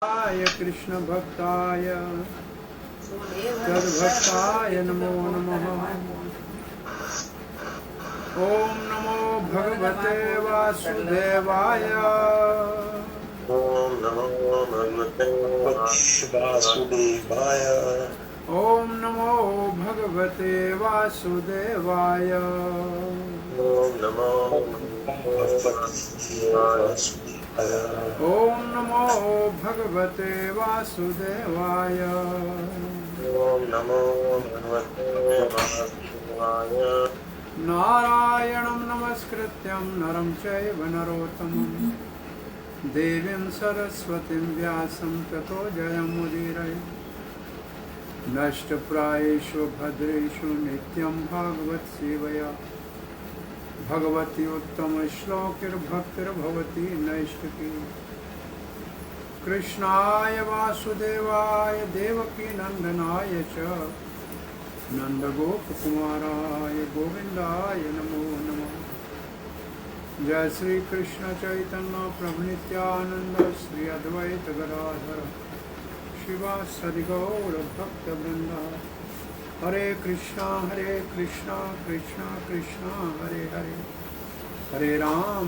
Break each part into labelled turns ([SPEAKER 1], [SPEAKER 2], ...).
[SPEAKER 1] कृष्ण भक्ताय तद्भक्ताय नमो नमः। ओम नमो भगवते वासुदेवाय।
[SPEAKER 2] ओम नमो भगवते वासुदेवाय।
[SPEAKER 1] ओम नमो भगवते वासुदेवाय।
[SPEAKER 2] ओम नमो भगवते वासुदेवाय।
[SPEAKER 1] ओम नमो भगवते वासुदेवाय।
[SPEAKER 2] ओम नमो भगवते वासुदेवाय।
[SPEAKER 1] नारायणं नमस्कृत्यं नरं चैव नरोत्तमं देवीं सरस्वतीं व्यासं ततो जयमुदीरये। नष्टप्रायेषु भद्रेषु नित्यं भागवतसेवया भगवती उत्तमश्लोकिर्भक्तिर्भवती नैष्टिकी। कृष्णाय वासुदेवाय देवकीनन्दनाय च नंदगोपकुमाराय गोविंदाय नमो नमः। जय श्री कृष्ण चैतन्य प्रभु नित्यानंद श्री अद्वैत गदाधर शिवासादि गौर भक्तवृंद। हरे कृष्णा कृष्णा कृष्णा हरे हरे, हरे राम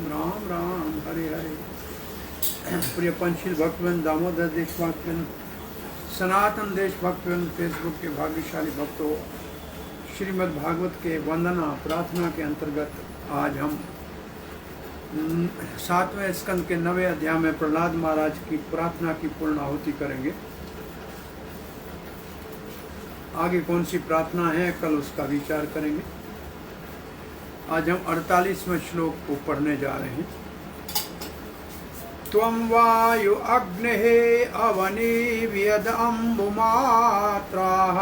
[SPEAKER 1] राम राम हरे हरे। प्रिय पंचशील भक्तवृंद, दामोदर देश भक्तवृंद, सनातन देश भक्तवृंद, फेसबुक के भाग्यशाली भक्तों, श्रीमद् भागवत के वंदना प्रार्थना के अंतर्गत आज हम 7वें स्कंद के 9वें अध्याय में प्रहलाद महाराज की प्रार्थना की पूर्ण आहुति करेंगे। आगे कौन सी प्रार्थना है कल उसका विचार करेंगे। आज हम 48वें श्लोक को पढ़ने जा रहे हैं। त्वं वायु अग्निः अवनी व्यद अम्बुमात्राः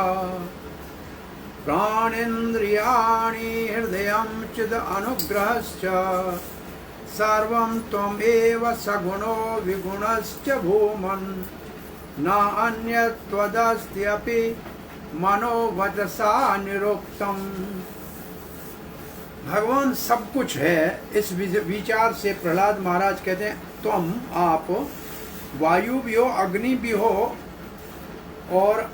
[SPEAKER 1] प्राणेन्द्रियाणि हृदयं चिद अनुग्रहश्च सर्वं त्वमेव सगुणो विगुणश्च भूमन् न अन्यत्वदस्त्यपि मनोवचसा निरुक्तम्। भगवान सब कुछ है, इस विचार से प्रहलाद महाराज कहते हैं तुम आप वायु भी हो, अग्नि भी हो और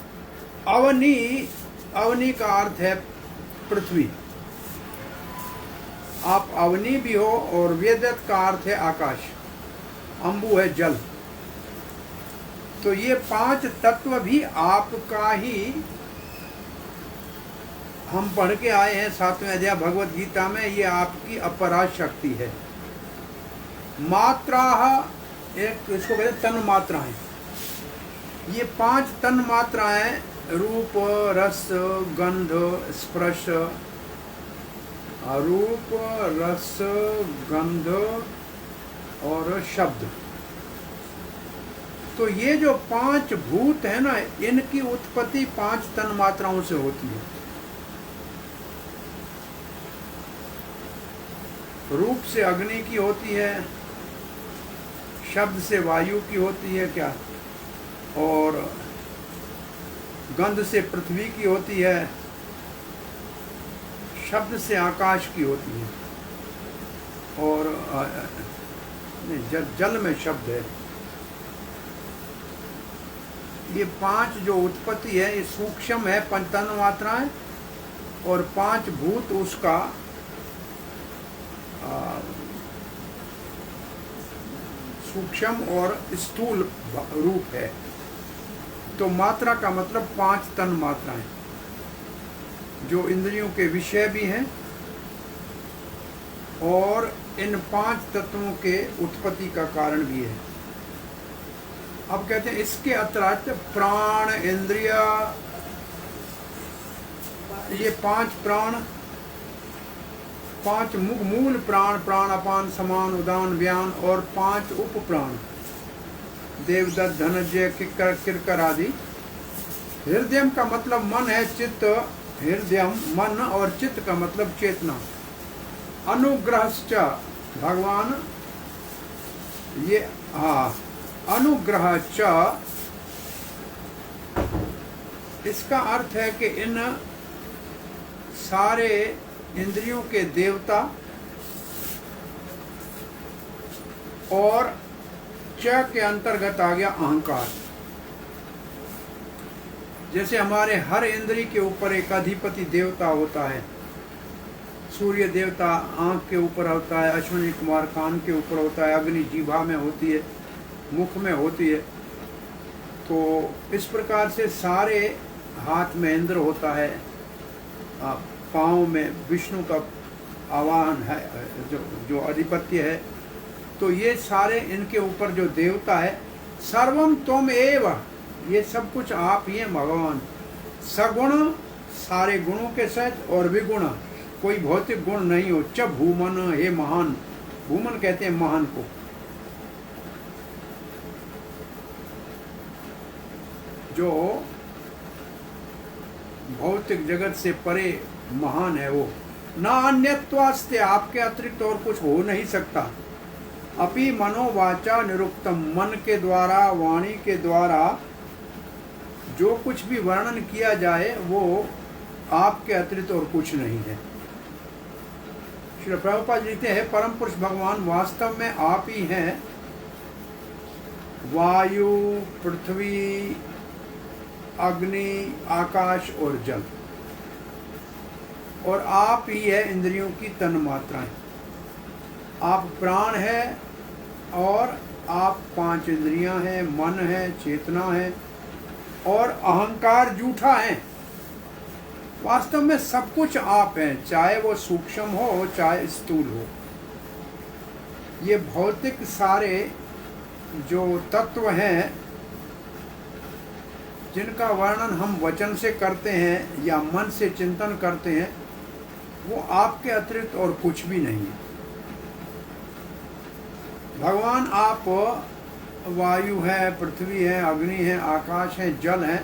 [SPEAKER 1] अवनी, अवनी का अर्थ है पृथ्वी। आप अवनी भी हो और वेदत का अर्थ है आकाश, अंबु है जल। तो ये 5 तत्व भी आपका ही हम पढ़ के आए हैं 7वें अध्याय भगवत गीता में। ये आपकी अपराध शक्ति है। मात्रा, एक इसको कहते हैं तन मात्राएं। ये 5 तन मात्राएं रूप रस गंध स्पर्श, रूप रस गंध और शब्द। तो ये जो 5 भूत है ना, इनकी उत्पत्ति 5 तन मात्राओं से होती है। रूप से अग्नि की होती है, शब्द से वायु की होती है क्या, और गंध से पृथ्वी की होती है, शब्द से आकाश की होती है, और जल में शब्द है। ये 5 जो उत्पत्ति है ये सूक्ष्म है, 5 तन मात्राएं, और 5 भूत उसका सूक्ष्म और स्थूल रूप है। तो मात्रा का मतलब 5 तन मात्राएं जो इंद्रियों के विषय भी हैं और इन 5 तत्वों के उत्पत्ति का कारण भी है। अब कहते हैं इसके अतिरिक्त प्राण इंद्रिय, ये 5 प्राण, 5 मूल प्राण, प्राण अपान समान उदान व्यान, और 5 उप प्राण देवदत्त धनंजय किरकर आदि। हृदय का मतलब मन है, चित्त हृदय मन, और चित्त का मतलब चेतना। अनुग्रहश्च भगवान, ये अनुग्रह च, इसका अर्थ है कि इन सारे इंद्रियों के देवता और च के अंतर्गत आ गया अहंकार। जैसे हमारे हर इंद्री के ऊपर एक अधिपति देवता होता है। सूर्य देवता आंख के ऊपर होता है, अश्विनी कुमार कान के ऊपर होता है, अग्नि जीभा में होती है, मुख में होती है। तो इस प्रकार से सारे हाथ में इंद्र होता है, पाँव में विष्णु का आवाहन है, जो अधिपत्य है। तो ये सारे इनके ऊपर जो देवता है, सर्वम त्वम एव, ये सब कुछ आप ही हैं भगवान। सगुण, सारे गुणों के सहित, और विगुण, कोई भौतिक गुण नहीं हो। च भूमन, हे महान, भूमन कहते हैं महान को। जो भौतिक जगत से परे महान है वो। ना अन्यत्वास्ते, आपके अतिरिक्त और कुछ हो नहीं सकता। अपि मनोवाचा निरुक्तम, मन के द्वारा, वाणी के द्वारा जो कुछ भी वर्णन किया जाए वो आपके अतिरिक्त और कुछ नहीं है। श्री प्रभुपाद लिखते हैं, परम पुरुष भगवान वास्तव में आप ही हैं। वायु, पृथ्वी, अग्नि, आकाश और जल, और आप ही है इंद्रियों की तन मात्राएं। आप प्राण है, और आप 5 इंद्रियां हैं, मन है, चेतना है, और अहंकार जूठा है। वास्तव में सब कुछ आप हैं, चाहे वो सूक्ष्म हो चाहे स्थूल हो। ये भौतिक सारे जो तत्व हैं जिनका वर्णन हम वचन से करते हैं या मन से चिंतन करते हैं, वो आपके अतिरिक्त और कुछ भी नहीं है। भगवान आप वायु है, पृथ्वी है, अग्नि है, आकाश है, जल है,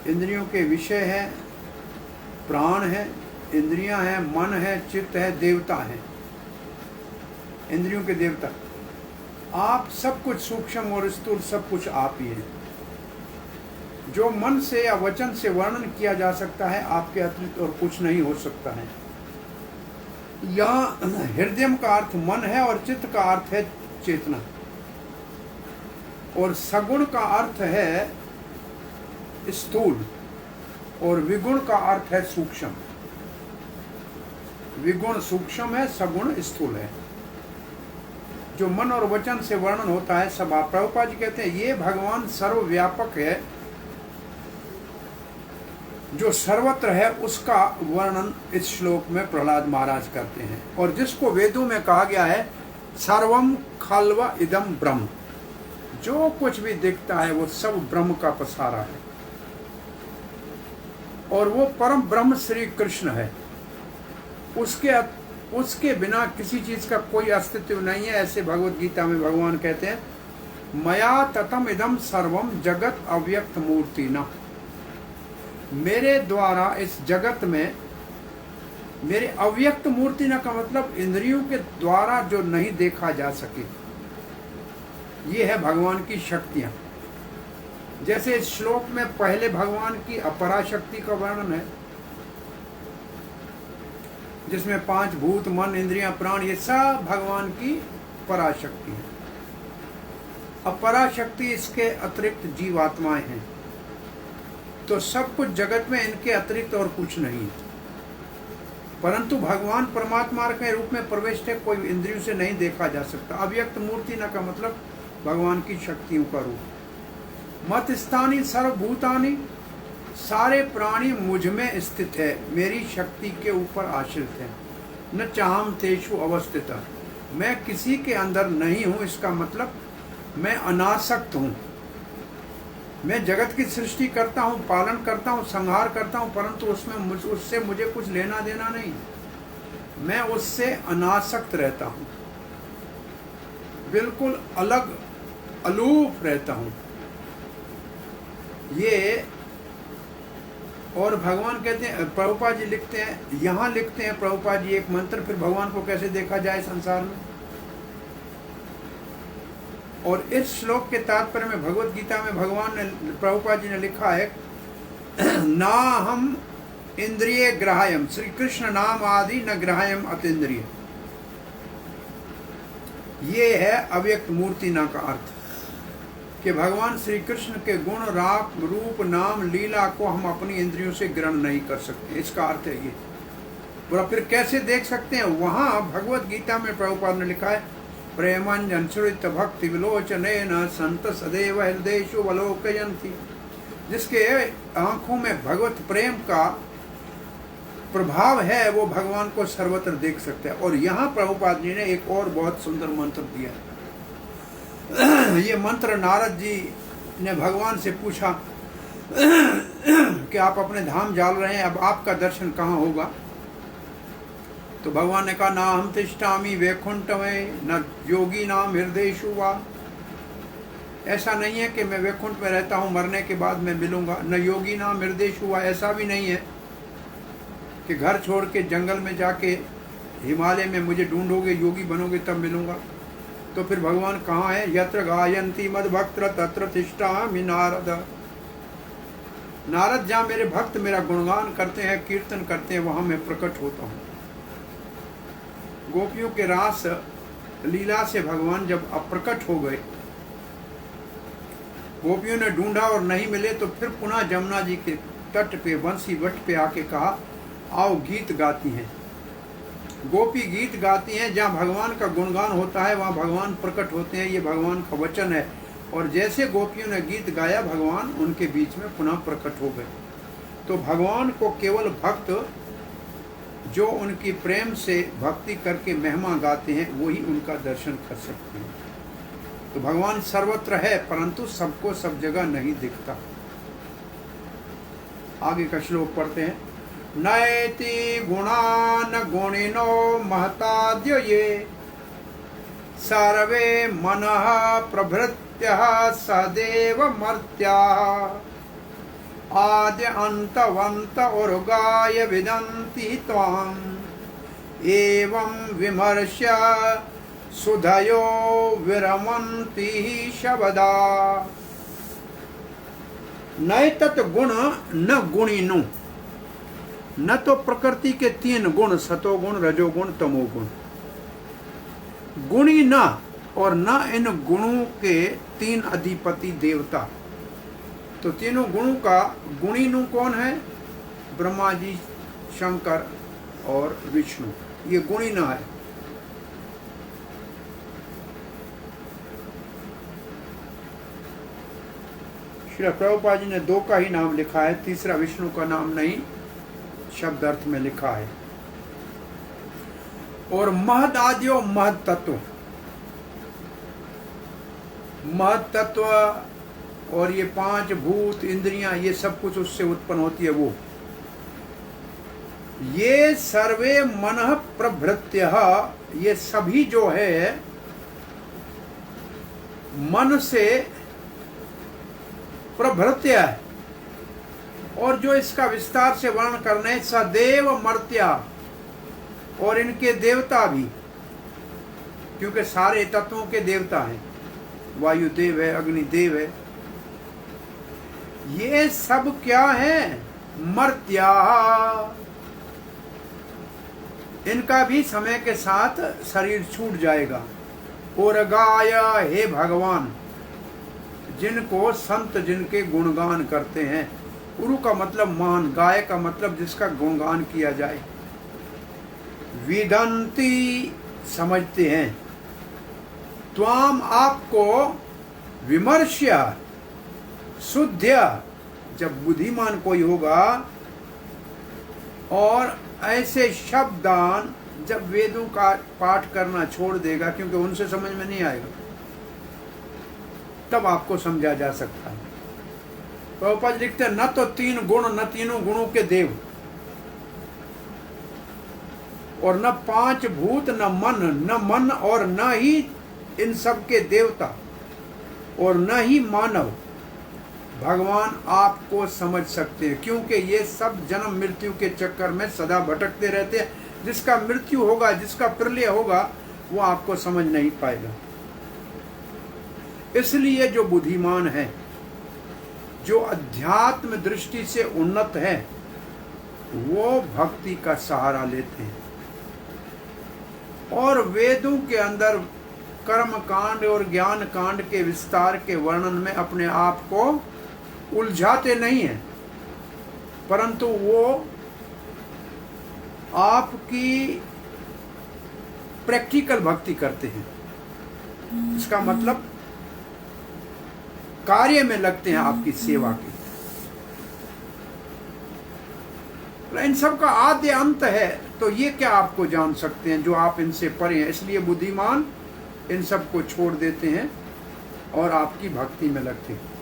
[SPEAKER 1] इंद्रियों के विषय है, प्राण है, इंद्रियां हैं, मन है, चित्त है, देवता है, इंद्रियों के देवता। आप सब कुछ, सूक्ष्म और स्थूल सब कुछ आप ही हैं। जो मन से या वचन से वर्णन किया जा सकता है, आपके अतिरिक्त और कुछ नहीं हो सकता है। यहाँ हृदय का अर्थ मन है, और चित्त का अर्थ है चेतना, और सगुण का अर्थ है स्थूल, और विगुण का अर्थ है सूक्ष्म। विगुण सूक्ष्म है, सगुण स्थूल है। जो मन और वचन से वर्णन होता है सब आप। प्रभुपाद जी कहते हैं ये भगवान सर्वव्यापक है, जो सर्वत्र है उसका वर्णन इस श्लोक में प्रहलाद महाराज करते हैं। और जिसको वेदों में कहा गया है सर्वम खल्व इदम ब्रह्म, जो कुछ भी दिखता है वो सब ब्रह्म का पसारा है, और वो परम ब्रह्म श्री कृष्ण है। उसके बिना किसी चीज का कोई अस्तित्व नहीं है। ऐसे भगवत गीता में भगवान कहते हैं मया ततम इदम सर्वम जगत अव्यक्त मूर्ति न, मेरे द्वारा इस जगत में, मेरे अव्यक्त मूर्ति न का मतलब इंद्रियों के द्वारा जो नहीं देखा जा सके, ये है भगवान की शक्तियां। जैसे इस श्लोक में पहले भगवान की अपराशक्ति का वर्णन है, जिसमें 5 भूत, मन, इंद्रियां, प्राण, ये सब भगवान की पराशक्ति है। अपराशक्ति इसके अतिरिक्त जीवात्माएं हैं। तो सब कुछ जगत में इनके अतिरिक्त और कुछ नहीं है। परंतु भगवान परमात्मा के रूप में प्रविष्ट है, कोई इंद्रियों से नहीं देखा जा सकता। अव्यक्त मूर्ति न का मतलब भगवान की शक्तियों का रूप। मत स्थानी सर्वभूतानि, सारे प्राणी मुझ में स्थित है, मेरी शक्ति के ऊपर आश्रित है। न चाहम तेषु अवस्थित, मैं किसी के अंदर नहीं हूँ, इसका मतलब मैं अनासक्त हूँ। मैं जगत की सृष्टि करता हूँ, पालन करता हूँ, संहार करता हूँ, परंतु उससे मुझे कुछ लेना देना नहीं। मैं उससे अनासक्त रहता हूँ, बिल्कुल अलग अलूप रहता हूँ। ये और भगवान कहते हैं, प्रभुपाद जी लिखते हैं, यहाँ लिखते हैं प्रभुपाद जी एक मंत्र, फिर भगवान को कैसे देखा जाए संसार में। और इस श्लोक के तात्पर्य में भगवत गीता में भगवान ने, प्रभुपाद जी ने लिखा है ना हम इंद्रिय ग्राह्यम, श्री कृष्ण नाम आदि न ग्राह्यम अतीन्द्रिय। ये है अव्यक्त मूर्ति ना का अर्थ, कि भगवान श्री कृष्ण के गुण, राग, रूप, नाम, लीला को हम अपनी इंद्रियों से ग्रहण नहीं कर सकते। इसका अर्थ है ये। बोला फिर कैसे देख सकते हैं? वहाँ भगवत गीता में प्रभुपाद ने लिखा है, प्रेमंजन सुरित भक्ति विलोचनेन संत सदैव हृदयेषु अवलोकयन्ति। जिसके आंखों में भगवत प्रेम का प्रभाव है वो भगवान को सर्वत्र देख सकते हैं। और यहाँ प्रभुपाद जी ने एक और बहुत सुंदर मंत्र दिया। ये मंत्र नारद जी ने भगवान से पूछा कि आप अपने धाम जाल रहे हैं, अब आपका दर्शन कहाँ होगा? तो भगवान ने कहा, ना हम तिष्ठामि वैकुंठ में न योगी नाम हृदयेषु वा। ऐसा नहीं है कि मैं वैकुंठ में रहता हूँ, मरने के बाद मैं मिलूंगा। न योगी नाम हृदयेषु वा, ऐसा भी नहीं है कि घर छोड़ के जंगल में जाके हिमालय में मुझे ढूंढोगे, योगी बनोगे तब मिलूंगा। तो फिर भगवान कहाँ है? यत्र गायन्ति मद भक्त तत्र तिष्ठामि नारद। नारद जहाँ मेरे भक्त मेरा गुणगान करते हैं, कीर्तन करते हैं, वहां मैं प्रकट होता हूँ। गोपियों के रास लीला से भगवान जब अप्रकट हो गए, गोपियों ने ढूंढा और नहीं मिले, तो फिर पुनः जमुना जी के तट पे बंसी वट पे आके कहा, आओ गीत गाती हैं। गोपी गीत गाती हैं। जहाँ भगवान का गुणगान होता है वहाँ भगवान प्रकट होते हैं। ये भगवान का वचन है। और जैसे गोपियों ने गीत गाया, भगवान उनके बीच में पुनः प्रकट हो गए। तो भगवान को केवल भक्त जो उनकी प्रेम से भक्ति करके महिमा गाते हैं वही उनका दर्शन कर सकते हैं। तो भगवान सर्वत्र है, परंतु सबको सब जगह नहीं दिखता। आगे का श्लोक पढ़ते हैं। नैति गुणान गुणिनो महताद्य ये सर्वे मनः प्रभृत्यः सदैव मर्त्या आद्य अंतवंत उर्गाय विदन्ति त्वाम् एवं विमर्श्य सुधयो विरमन्ति शबदा। नैतत् गुण न गुणिनु। न तो प्रकृति के 3 गुण, सतोगुण, रजोगुण, तमोगुण, गुणी न, और न इन गुणों के 3 अधिपति देवता। तो तीनों गुणों का गुणीनु कौन है? ब्रह्मा जी, शंकर और विष्णु, ये गुणी न है। श्री प्रभुपाद जी ने 2 का ही नाम लिखा है, तीसरा विष्णु का नाम नहीं शब्द अर्थ में लिखा है। और महद आद्यो महद तत्व, महद तत्व और ये 5 भूत इंद्रियां, ये सब कुछ उससे उत्पन्न होती है। वो ये सर्वे मनः प्रभृत्यः, ये सभी जो है मन से प्रभृत्य है। और जो इसका विस्तार से वर्णन करने, सदैव मर्त्या, और इनके देवता भी, क्योंकि सारे तत्वों के देवता हैं। वायु देव है, अग्नि देव है, ये सब क्या है? मर्त्या। इनका भी समय के साथ शरीर छूट जाएगा। और गाय, हे भगवान, जिनको संत जिनके गुणगान करते हैं। उरु का मतलब मान, गाय का मतलब जिसका गुणगान किया जाए। विदंती, समझते हैं। त्वाम, आपको। विमर्श्य, शुद्ध्य, जब बुद्धिमान कोई होगा। और ऐसे शब्दान, जब वेदों का पाठ करना छोड़ देगा, क्योंकि उनसे समझ में नहीं आएगा, तब आपको समझा जा सकता है। प्रभुपाद लिखते हैं, न तो 3 गुण, न तीनों गुणों के देव, और न 5 भूत, न मन और न ही इन सब के देवता, और न ही मानव भगवान आपको समझ सकते हैं। क्योंकि ये सब जन्म मृत्यु के चक्कर में सदा भटकते रहते हैं। जिसका मृत्यु होगा, जिसका प्रलय होगा, वो आपको समझ नहीं पाएगा। इसलिए जो बुद्धिमान है, जो अध्यात्म दृष्टि से उन्नत है, वो भक्ति का सहारा लेते हैं। और वेदों के अंदर कर्म कांड और ज्ञान कांड के विस्तार के वर्णन में अपने आप को उलझाते नहीं हैं, परंतु वो आपकी प्रैक्टिकल भक्ति करते हैं। इसका मतलब कार्य में लगते हैं आपकी सेवा की। इन सब का आद्य अंत है, तो ये क्या आपको जान सकते हैं जो आप इनसे परे हैं। इसलिए बुद्धिमान इन सब को छोड़ देते हैं और आपकी भक्ति में लगते हैं।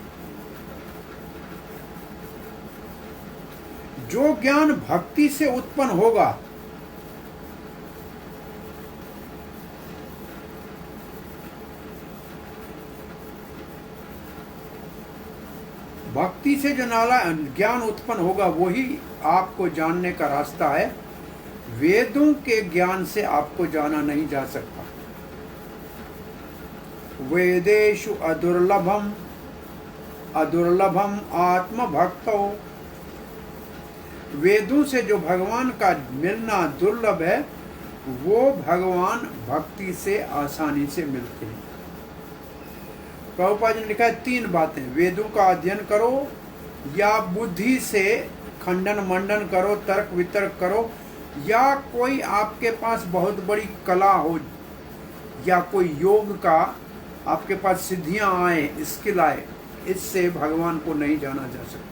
[SPEAKER 1] जो ज्ञान भक्ति से उत्पन्न होगा, भक्ति से जो नाला ज्ञान उत्पन्न होगा वही आपको जानने का रास्ता है। वेदों के ज्ञान से आपको जाना नहीं जा सकता। वेदेषु अदुर्लभम आत्मभक्तो, वेदों से जो भगवान का मिलना दुर्लभ है, वो भगवान भक्ति से आसानी से मिलते हैं। प्रभुपाद जी ने लिखा है 3 बातें, वेदों का अध्ययन करो, या बुद्धि से खंडन मंडन करो, तर्क वितर्क करो, या कोई आपके पास बहुत बड़ी कला हो, या कोई योग का आपके पास सिद्धियां आए, स्किल आए, इससे भगवान को नहीं जाना जा सकता।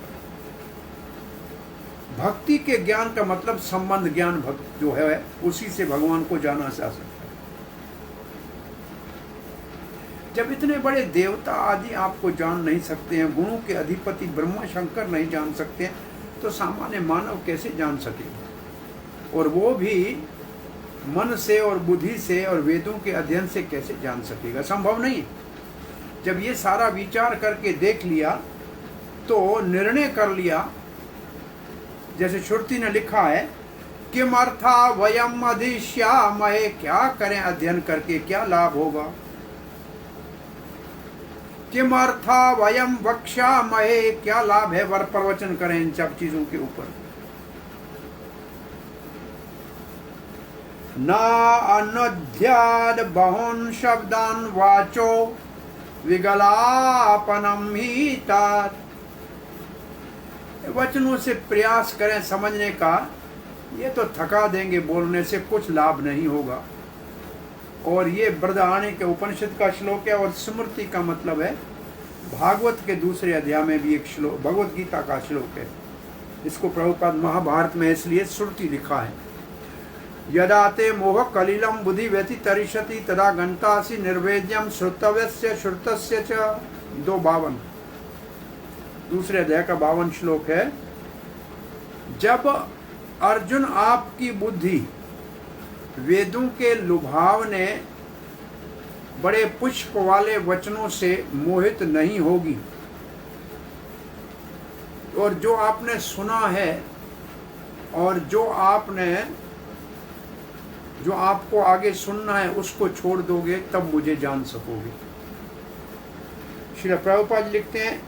[SPEAKER 1] भक्ति के ज्ञान का मतलब संबंध ज्ञान भक्त जो है, उसी से भगवान को जाना जा सकता है। जब इतने बड़े देवता आदि आपको जान नहीं सकते हैं, गुणों के अधिपति ब्रह्मा शंकर नहीं जान सकते हैं, तो सामान्य मानव कैसे जान सकेगा? और वो भी मन से और बुद्धि से और वेदों के अध्ययन से कैसे जान सकेगा? संभव नहीं। जब ये सारा विचार करके देख लिया तो निर्णय कर लिया, जैसे श्रुति ने लिखा है, किमर्था वयम अधिश्यामहे, क्या करें अध्ययन करके, क्या लाभ होगा? किमर्था वयम वक्ष्यामहे, क्या लाभ है वर प्रवचन करें इन सब चीजों के ऊपर। न अनुध्याद बहून शब्दान वाचो विगलापनम ही तात, वचनों से प्रयास करें समझने का, ये तो थका देंगे, बोलने से कुछ लाभ नहीं होगा। और ये बृहदारण्यक के उपनिषद का श्लोक है, और स्मृति का मतलब है भागवत के दूसरे अध्याय में भी एक श्लोक, भगवत गीता का श्लोक है। इसको प्रभुपाद महाभारत में इसलिए श्रुति लिखा है, यदा ते मोह कलिलम बुद्धि व्यतितरिष्यति तदा घंटासि निर्वेद्यम श्रुतव्यस्य श्रुतस्य च। 2:52 दूसरे अध्याय का 52 श्लोक है। जब अर्जुन आपकी बुद्धि वेदों के लुभावने बड़े पुष्प वाले वचनों से मोहित नहीं होगी, और जो आपने सुना है और जो आपको आगे सुनना है उसको छोड़ दोगे, तब मुझे जान सकोगे। श्री प्रभुपाद जी लिखते हैं,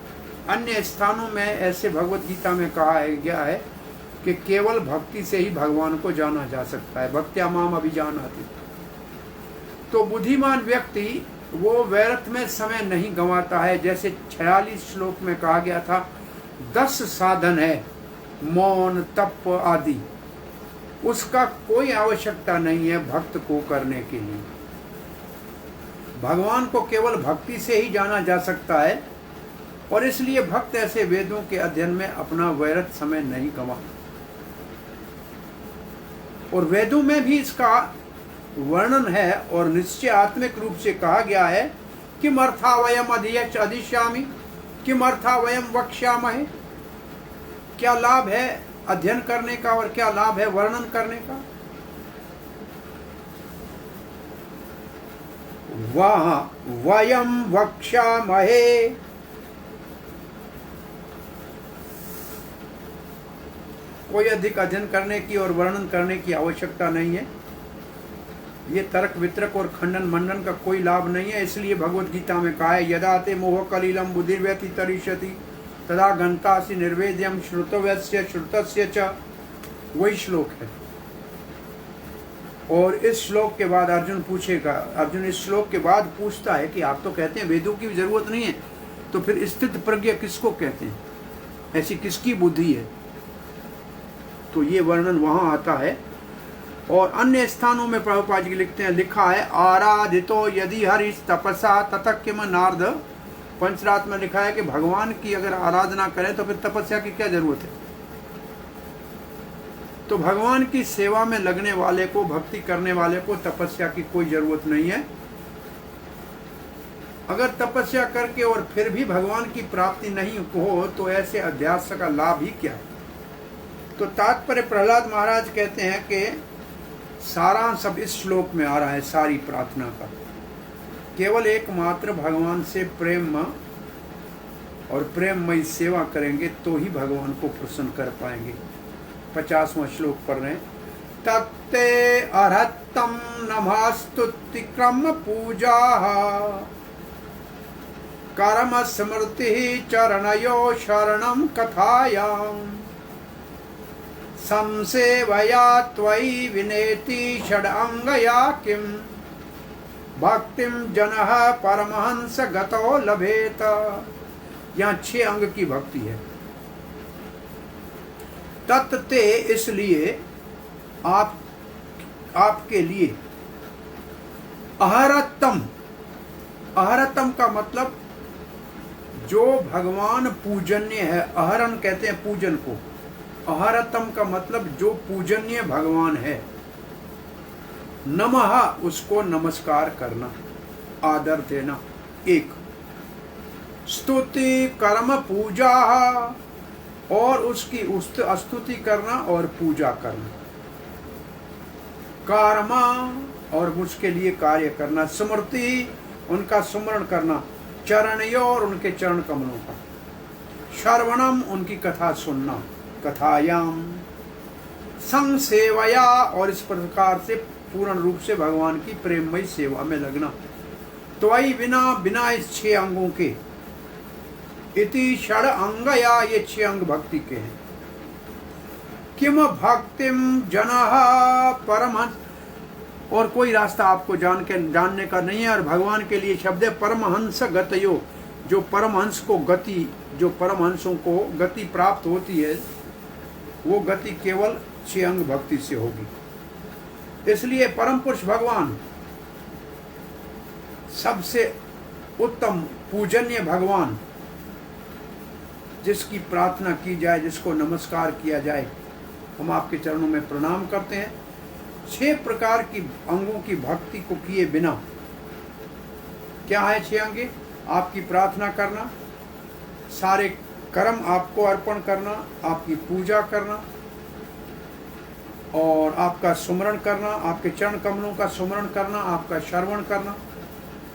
[SPEAKER 1] अन्य स्थानों में ऐसे भगवत गीता में कहा गया है कि केवल भक्ति से ही भगवान को जाना जा सकता है। भक्त्या माम अभिजानाति। तो बुद्धिमान व्यक्ति वो व्यर्थ में समय नहीं गंवाता है। जैसे 46 श्लोक में कहा गया था, 10 साधन है, मौन, तप आदि, उसका कोई आवश्यकता नहीं है भक्त को करने के लिए। भगवान को केवल भक्ति से ही जाना जा सकता है, और इसलिए भक्त ऐसे वेदों के अध्ययन में अपना व्यर्थ समय नहीं गंवाता। और वेदों में भी इसका वर्णन है, और निश्चयात्मक रूप से कहा गया है, किम अर्था वयम अधिश्यामि, किम अर्था वयम वक्ष्यामहे, क्या लाभ है अध्ययन करने का और क्या लाभ है वर्णन करने का। वह वयम वक्ष्यामहे, कोई अधिक अध्ययन करने की और वर्णन करने की आवश्यकता नहीं है। ये तर्क वितर्क और खंडन मंडन का कोई लाभ नहीं है। इसलिए भगवत गीता में कहा है, यदा ते मोह कलिलम बुद्धिर्व्यतितरिष्यति तदा घंटासि निर्वेद्यम श्रुतव्यस्य श्रुतस्य च। वही श्लोक है। और इस श्लोक के बाद अर्जुन इस श्लोक के बाद पूछता है कि आप तो कहते हैं वेदों की भी जरूरत नहीं है, तो फिर स्थित प्रज्ञ किसको कहते हैं, ऐसी किसकी बुद्धि है? तो ये वर्णन वहां आता है। और अन्य स्थानों में प्रभुपाद जी लिखते हैं, लिखा है आराधितो यदि हरि तपसा ततः किम नारद। पंचरात में लिखा है कि भगवान की अगर आराधना करें तो फिर तपस्या की क्या जरूरत है? तो भगवान की सेवा में लगने वाले को, भक्ति करने वाले को तपस्या की कोई जरूरत नहीं है। अगर तपस्या करके और फिर भी भगवान की प्राप्ति नहीं हो तो ऐसे अध्यास का लाभ ही क्या है? तो तात्पर्य प्रहलाद महाराज कहते हैं कि सारांश सब इस श्लोक में आ रहा है सारी प्रार्थना का। केवल एकमात्र भगवान से प्रेम और प्रेममयी सेवा करेंगे तो ही भगवान को प्रसन्न कर पाएंगे। 50वां श्लोक पढ़ रहे हैं। तत्ते अर्हत्तम नमस्तुति क्रम पूजा कर्म स्मृति चरणयो शरणम कथायाम संसेवया त्वयि विनेति षडंगया किम भक्तिम जनः परमहंस गतो लभेत। यहाँ 6 अंग की भक्ति है। तत्ते इसलिए आपके लिए अहरतम, अहरतम का मतलब जो भगवान पूजनीय है। अहरन कहते हैं पूजन को। अहरतम का मतलब जो पूजनीय भगवान है। नमः उसको नमस्कार करना, आदर देना। एक स्तुति कर्म पूजा और उसकी स्तुति करना और पूजा करना। कर्म और उसके लिए कार्य करना। स्मृति उनका स्मरण करना। चरणयों और उनके चरण कमलों का। श्रवणम उनकी कथा सुनना। कथायाम संसेवया और इस प्रकार से पूर्ण रूप से भगवान की प्रेममयी सेवा में लगना। त्वयि बिना इस 6 अंगों के। इति षड अंगया ये 6 अंग भक्ति के हैं। किम भक्तिम जनः परमहंस और कोई रास्ता आपको जानने का नहीं है। और भगवान के लिए शब्द है परमहंस गतयो। जो परमहंस को गति, जो परमहंसों को गति प्राप्त होती है वो गति केवल 6 अंग भक्ति से होगी। इसलिए परम पुरुष भगवान, सबसे उत्तम पूजनीय भगवान, जिसकी प्रार्थना की जाए, जिसको नमस्कार किया जाए, हम आपके चरणों में प्रणाम करते हैं। 6 प्रकार की अंगों की भक्ति को किए बिना, क्या है 6 अंगे? आपकी प्रार्थना करना, सारे कर्म आपको अर्पण करना, आपकी पूजा करना और आपका सुमरण करना, आपके चरण कमलों का सुमरण करना, आपका श्रवण करना,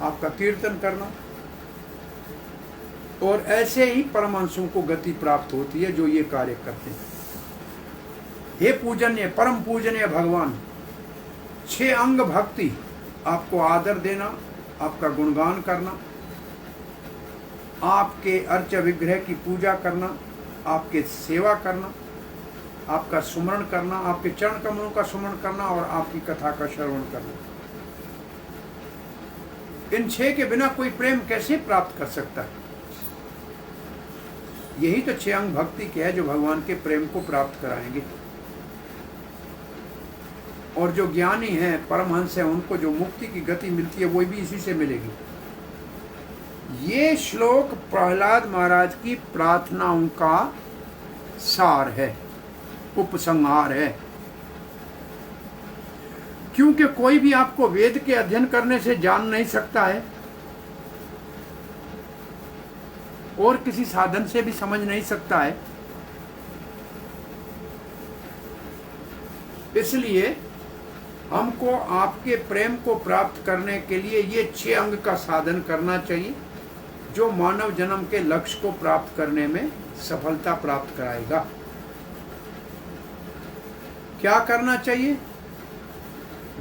[SPEAKER 1] आपका कीर्तन करना। और ऐसे ही परमहंसों को गति प्राप्त होती है जो ये कार्य करते हैं। हे पूजनीय, परम पूजनीय भगवान, 6 अंग भक्ति, आपको आदर देना, आपका गुणगान करना, आपके अर्च विग्रह की पूजा करना, आपके सेवा करना, आपका सुमरण करना, आपके चरण कमलों का सुमरण करना और आपकी कथा का श्रवण करना। इन 6 के बिना कोई प्रेम कैसे प्राप्त कर सकता है? यही तो 6 अंग भक्ति के है जो भगवान के प्रेम को प्राप्त कराएंगे। और जो ज्ञानी है, परमहंस है, उनको जो मुक्ति की गति मिलती है वो भी इसी से मिलेगी। ये श्लोक प्रहलाद महाराज की प्रार्थनाओं का सार है, उपसंहार है। क्योंकि कोई भी आपको वेद के अध्ययन करने से जान नहीं सकता है और किसी साधन से भी समझ नहीं सकता है। इसलिए हमको आपके प्रेम को प्राप्त करने के लिए ये 6 अंग का साधन करना चाहिए, जो मानव जन्म के लक्ष्य को प्राप्त करने में सफलता प्राप्त कराएगा। क्या करना चाहिए?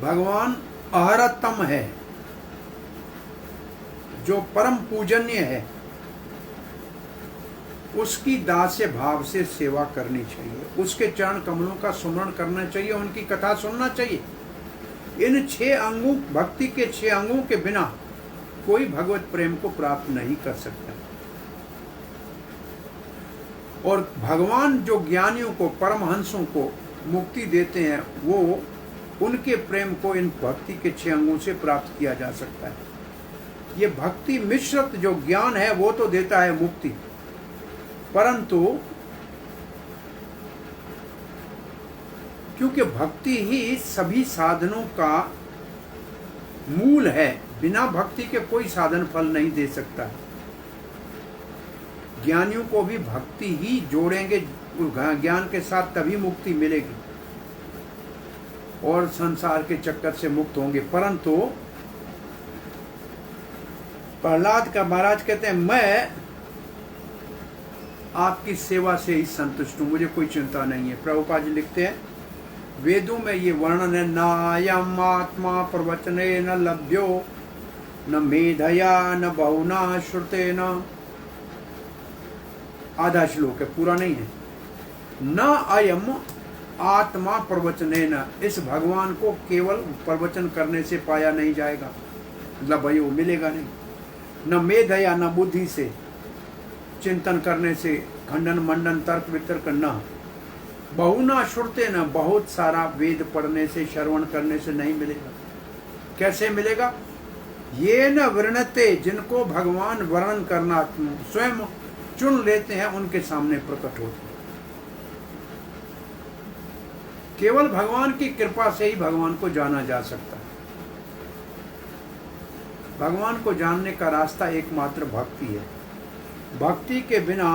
[SPEAKER 1] भगवान अहरतम है, जो परम पूजनीय है, उसकी दास्य भाव से सेवा करनी चाहिए। उसके चरण कमलों का सुमरण करना चाहिए, उनकी कथा सुनना चाहिए। इन 6 अंगों, भक्ति के 6 अंगों के बिना कोई भगवत प्रेम को प्राप्त नहीं कर सकता। और भगवान जो ज्ञानियों को, परमहंसों को मुक्ति देते हैं, वो उनके प्रेम को इन भक्ति के 6 अंगों से प्राप्त किया जा सकता है। ये भक्ति मिश्रित जो ज्ञान है वो तो देता है मुक्ति, परंतु क्योंकि भक्ति ही सभी साधनों का मूल है, बिना भक्ति के कोई साधन फल नहीं दे सकता। ज्ञानियों को भी भक्ति ही जोड़ेंगे ज्ञान के साथ, तभी मुक्ति मिलेगी और संसार के चक्कर से मुक्त होंगे। परंतु प्रहलाद का महाराज कहते हैं, मैं आपकी सेवा से ही संतुष्ट हूं, मुझे कोई चिंता नहीं है। प्रभुपाद जी लिखते हैं, वेदों में ये वर्णन है, नायम आत्मा प्रवचने न लभ्यो न मेधया न बहुना श्रुते न, आधा श्लोक है, पूरा नहीं है। न अयम आत्मा प्रवचने न, इस भगवान को केवल प्रवचन करने से पाया नहीं जाएगा, मतलब भाई वो मिलेगा नहीं। न मेधया, न बुद्धि से चिंतन करने से, खंडन मंडन तर्क वितर्क न, बहुना श्रुते न, बहुत सारा वेद पढ़ने से, श्रवण करने से नहीं मिलेगा। कैसे मिलेगा? ये न वर्णते, जिनको भगवान वर्णन करना स्वयं चुन लेते हैं, उनके सामने प्रकट होते हैं। केवल भगवान की कृपा से ही भगवान को जाना जा सकता है। भगवान को जानने का रास्ता एकमात्र भक्ति है। भक्ति के बिना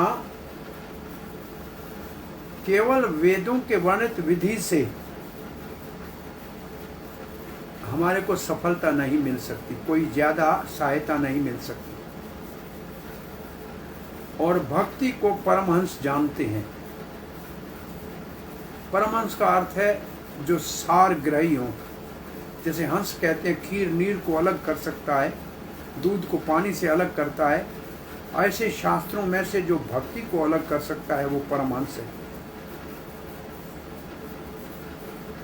[SPEAKER 1] केवल वेदों के वर्णित विधि से हमारे को सफलता नहीं मिल सकती, कोई ज्यादा सहायता नहीं मिल सकती। और भक्ति को परमहंस जानते हैं। परमहंस का अर्थ है जो सार ग्रही हो। जैसे हंस कहते हैं खीर नीर को अलग कर सकता है, दूध को पानी से अलग करता है, ऐसे शास्त्रों में से जो भक्ति को अलग कर सकता है वो परमहंस है।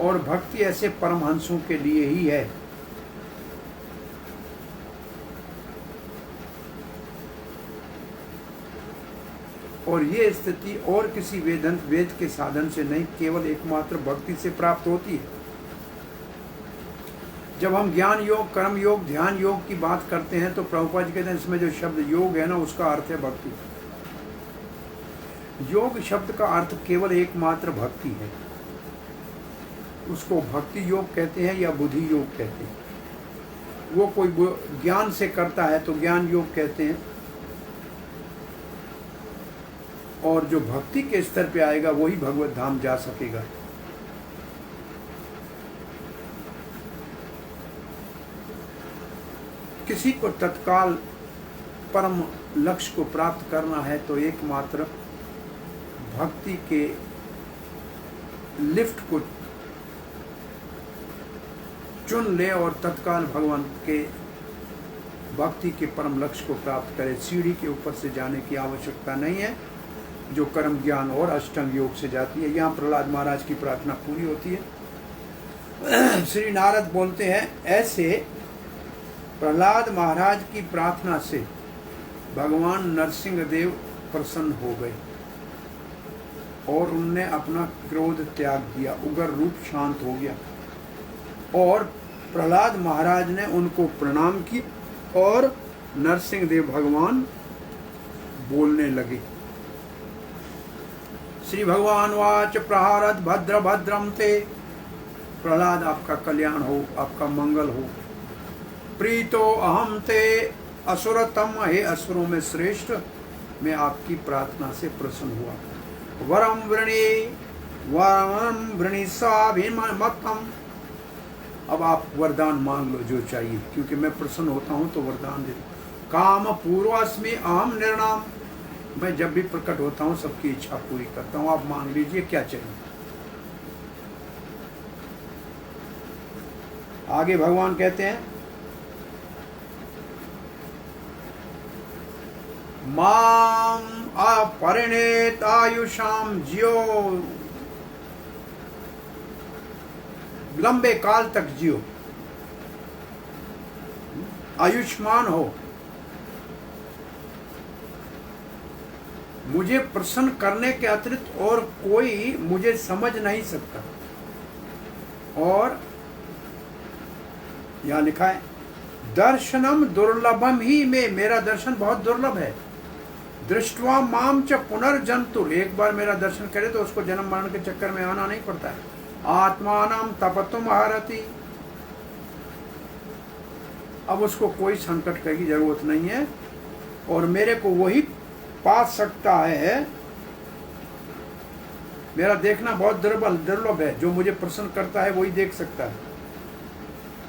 [SPEAKER 1] और भक्ति ऐसे परमहंसों के लिए ही है। और ये स्थिति और किसी वेद के साधन से नहीं, केवल एकमात्र भक्ति से प्राप्त होती है। जब हम ज्ञान योग, कर्म योग, ध्यान योग की बात करते हैं तो प्रभुपाद जी कहते हैं इसमें जो शब्द योग है ना, उसका अर्थ है भक्ति। योग शब्द का अर्थ केवल एकमात्र भक्ति है। उसको भक्ति योग कहते हैं या बुद्धि योग कहते हैं। वो कोई ज्ञान से करता है तो ज्ञान योग कहते हैं, और जो भक्ति के स्तर पे आएगा वही भगवत धाम जा सकेगा। किसी को तत्काल परम लक्ष्य को प्राप्त करना है तो एकमात्र भक्ति के लिफ्ट को चुन ले और तत्काल भगवान के भक्ति के परम लक्ष्य को प्राप्त करे। सीढ़ी के ऊपर से जाने की आवश्यकता नहीं है जो कर्म ज्ञान और अष्टांग योग से जाती है। यहाँ प्रहलाद महाराज की प्रार्थना पूरी होती है। श्री नारद बोलते हैं, ऐसे प्रहलाद महाराज की प्रार्थना से भगवान नरसिंह देव प्रसन्न हो गए और उनने अपना क्रोध त्याग दिया, उग्र रूप शांत हो गया और प्रहलाद महाराज ने उनको प्रणाम की और नरसिंह देव भगवान बोलने लगे। श्री भगवान वाच प्रहारत भद्र भद्रम ते, प्रहलाद आपका कल्याण हो, आपका मंगल हो। प्रीतो अहम ते असुरतम, हे असुरों में श्रेष्ठ, मैं आपकी प्रार्थना से प्रसन्न हुआ। वरम वृणी साभिमतम, अब आप वरदान मांग लो जो चाहिए, क्योंकि मैं प्रसन्न होता हूं तो वरदान दे दो। काम पूर्वस्मि अहम निर्णाम, मैं जब भी प्रकट होता हूं सबकी इच्छा पूरी करता हूं। आप मांग लीजिए क्या चाहिए। आगे भगवान कहते हैं, माम अपरिणेत आयुषाम जियो, लंबे काल तक जियो। आयुष्मान हो, मुझे प्रसन्न करने के अतिरिक्त और कोई मुझे समझ नहीं सकता। और यहां लिखा है दर्शनम दुर्लभम ही में, मेरा दर्शन बहुत दुर्लभ है। दृष्टवा माम च पुनर्जंतु, एक बार मेरा दर्शन करे तो उसको जन्म मरण के चक्कर में आना नहीं पड़ता है। आत्मानम तपतुम हरति, अब उसको कोई संकट की जरूरत नहीं है और मेरे को वही पा सकता है। मेरा देखना बहुत दुर्लभ है, जो मुझे प्रसन्न करता है वही देख सकता है।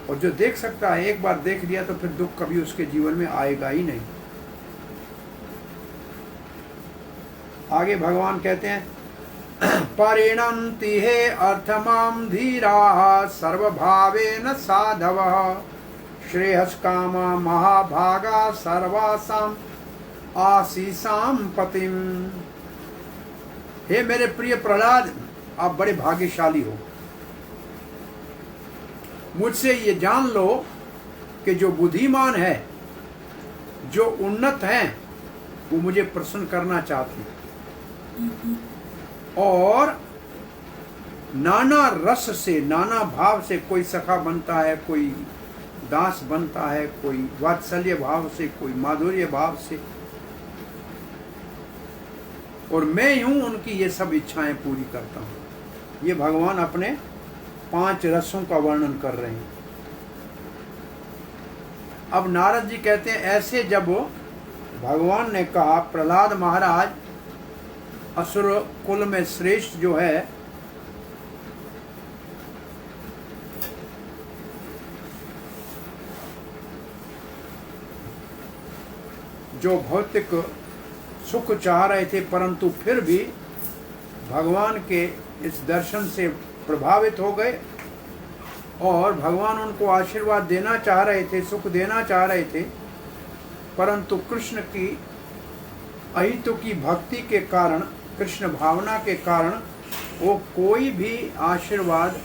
[SPEAKER 1] और जो देख सकता है, एक बार देख लिया तो फिर दुख कभी उसके जीवन में आएगा ही नहीं। आगे भगवान कहते हैं परिणंति हे अर्थमाम धीरा सर्वभावेन साधवः श्रेयस्कामा महाभागा सर्वासाम आशीषाम पतिम। हे मेरे प्रिय प्रहलाद, आप बड़े भाग्यशाली हो। मुझसे ये जान लो कि जो बुद्धिमान है, जो उन्नत हैं, वो मुझे प्रसन्न करना चाहते हैं और नाना रस से, नाना भाव से, कोई सखा बनता है, कोई दास बनता है, कोई वात्सल्य भाव से, कोई माधुर्य भाव से, और मैं यूं उनकी ये सब इच्छाएं पूरी करता हूं। ये भगवान अपने 5 रसों का वर्णन कर रहे हैं। अब नारद जी कहते हैं ऐसे जब भगवान ने कहा, प्रहलाद महाराज असुर कुल में श्रेष्ठ जो है, जो भौतिक सुख चाह रहे थे परंतु फिर भी भगवान के इस दर्शन से प्रभावित हो गए और भगवान उनको आशीर्वाद देना चाह रहे थे, सुख देना चाह रहे थे, परंतु कृष्ण की अहितु की भक्ति के कारण, कृष्ण भावना के कारण वो कोई भी आशीर्वाद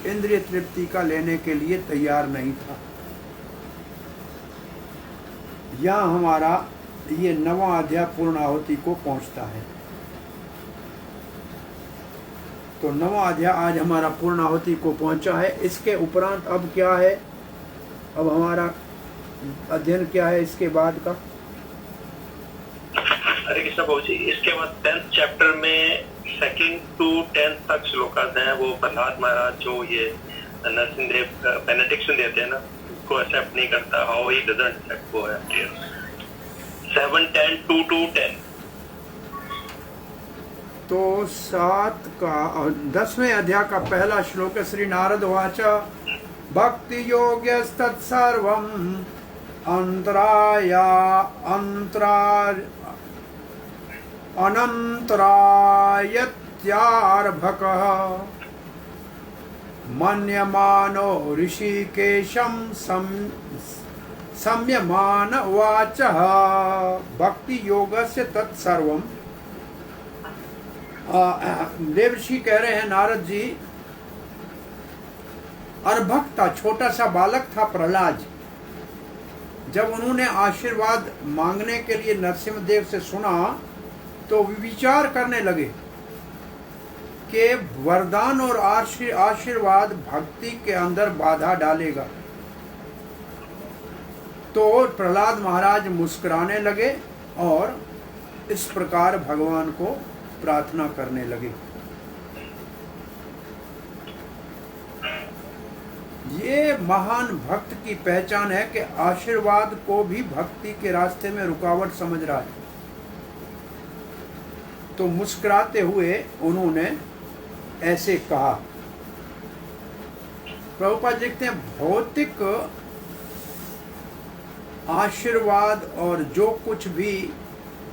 [SPEAKER 1] इंद्रिय तृप्ति का लेने के लिए तैयार नहीं था। यहाँ हमारा ये 9वां अध्याय पूर्णाहुति को पहुंचता है। तो 9वां अध्याय आज हमारा पूर्णाहुति को पहुंचा है। इसके उपरांत अब क्या है, अब हमारा अध्ययन क्या है इसके बाद का?
[SPEAKER 2] हरे कृष्ण प्रभु जी, इसके बाद 10th चैप्टर में 2nd to 10th तक श्लोक हैं। वो प्रहलाद महाराज जो ये नरसिंहदेव बेनेडिक्शन देते हैं ना, उसको एक्सेप्ट नहीं करता। हाउ ही डजंट एक्सेप्ट वो है 7, 10, 2 to 10।
[SPEAKER 1] तो 7 का 10वें अध्याय का पहला श्लोक है। श्री नारद वाच भक्ति योग्यस्तत्सर्वं अंतराया अनंतरायत्यार्भकः मन्यमानो ऋषिकेशं सम्यमान वाचः भक्ति योगस्य तत्सर्वम्। देवर्षि कह रहे हैं नारद जी, अर्भक था, छोटा सा बालक था प्रहलाद। जब उन्होंने आशीर्वाद मांगने के लिए नरसिंहदेव से सुना तो विचार करने लगे कि वरदान और आशीर्वाद भक्ति के अंदर बाधा डालेगा। तो प्रहलाद महाराज मुस्कुराने लगे और इस प्रकार भगवान को प्रार्थना करने लगे। ये महान भक्त की पहचान है कि आशीर्वाद को भी भक्ति के रास्ते में रुकावट समझ रहा है। तो मुस्कुराते हुए उन्होंने ऐसे कहा। प्रभुपाद लिखते हैं, भौतिक आशीर्वाद और जो कुछ भी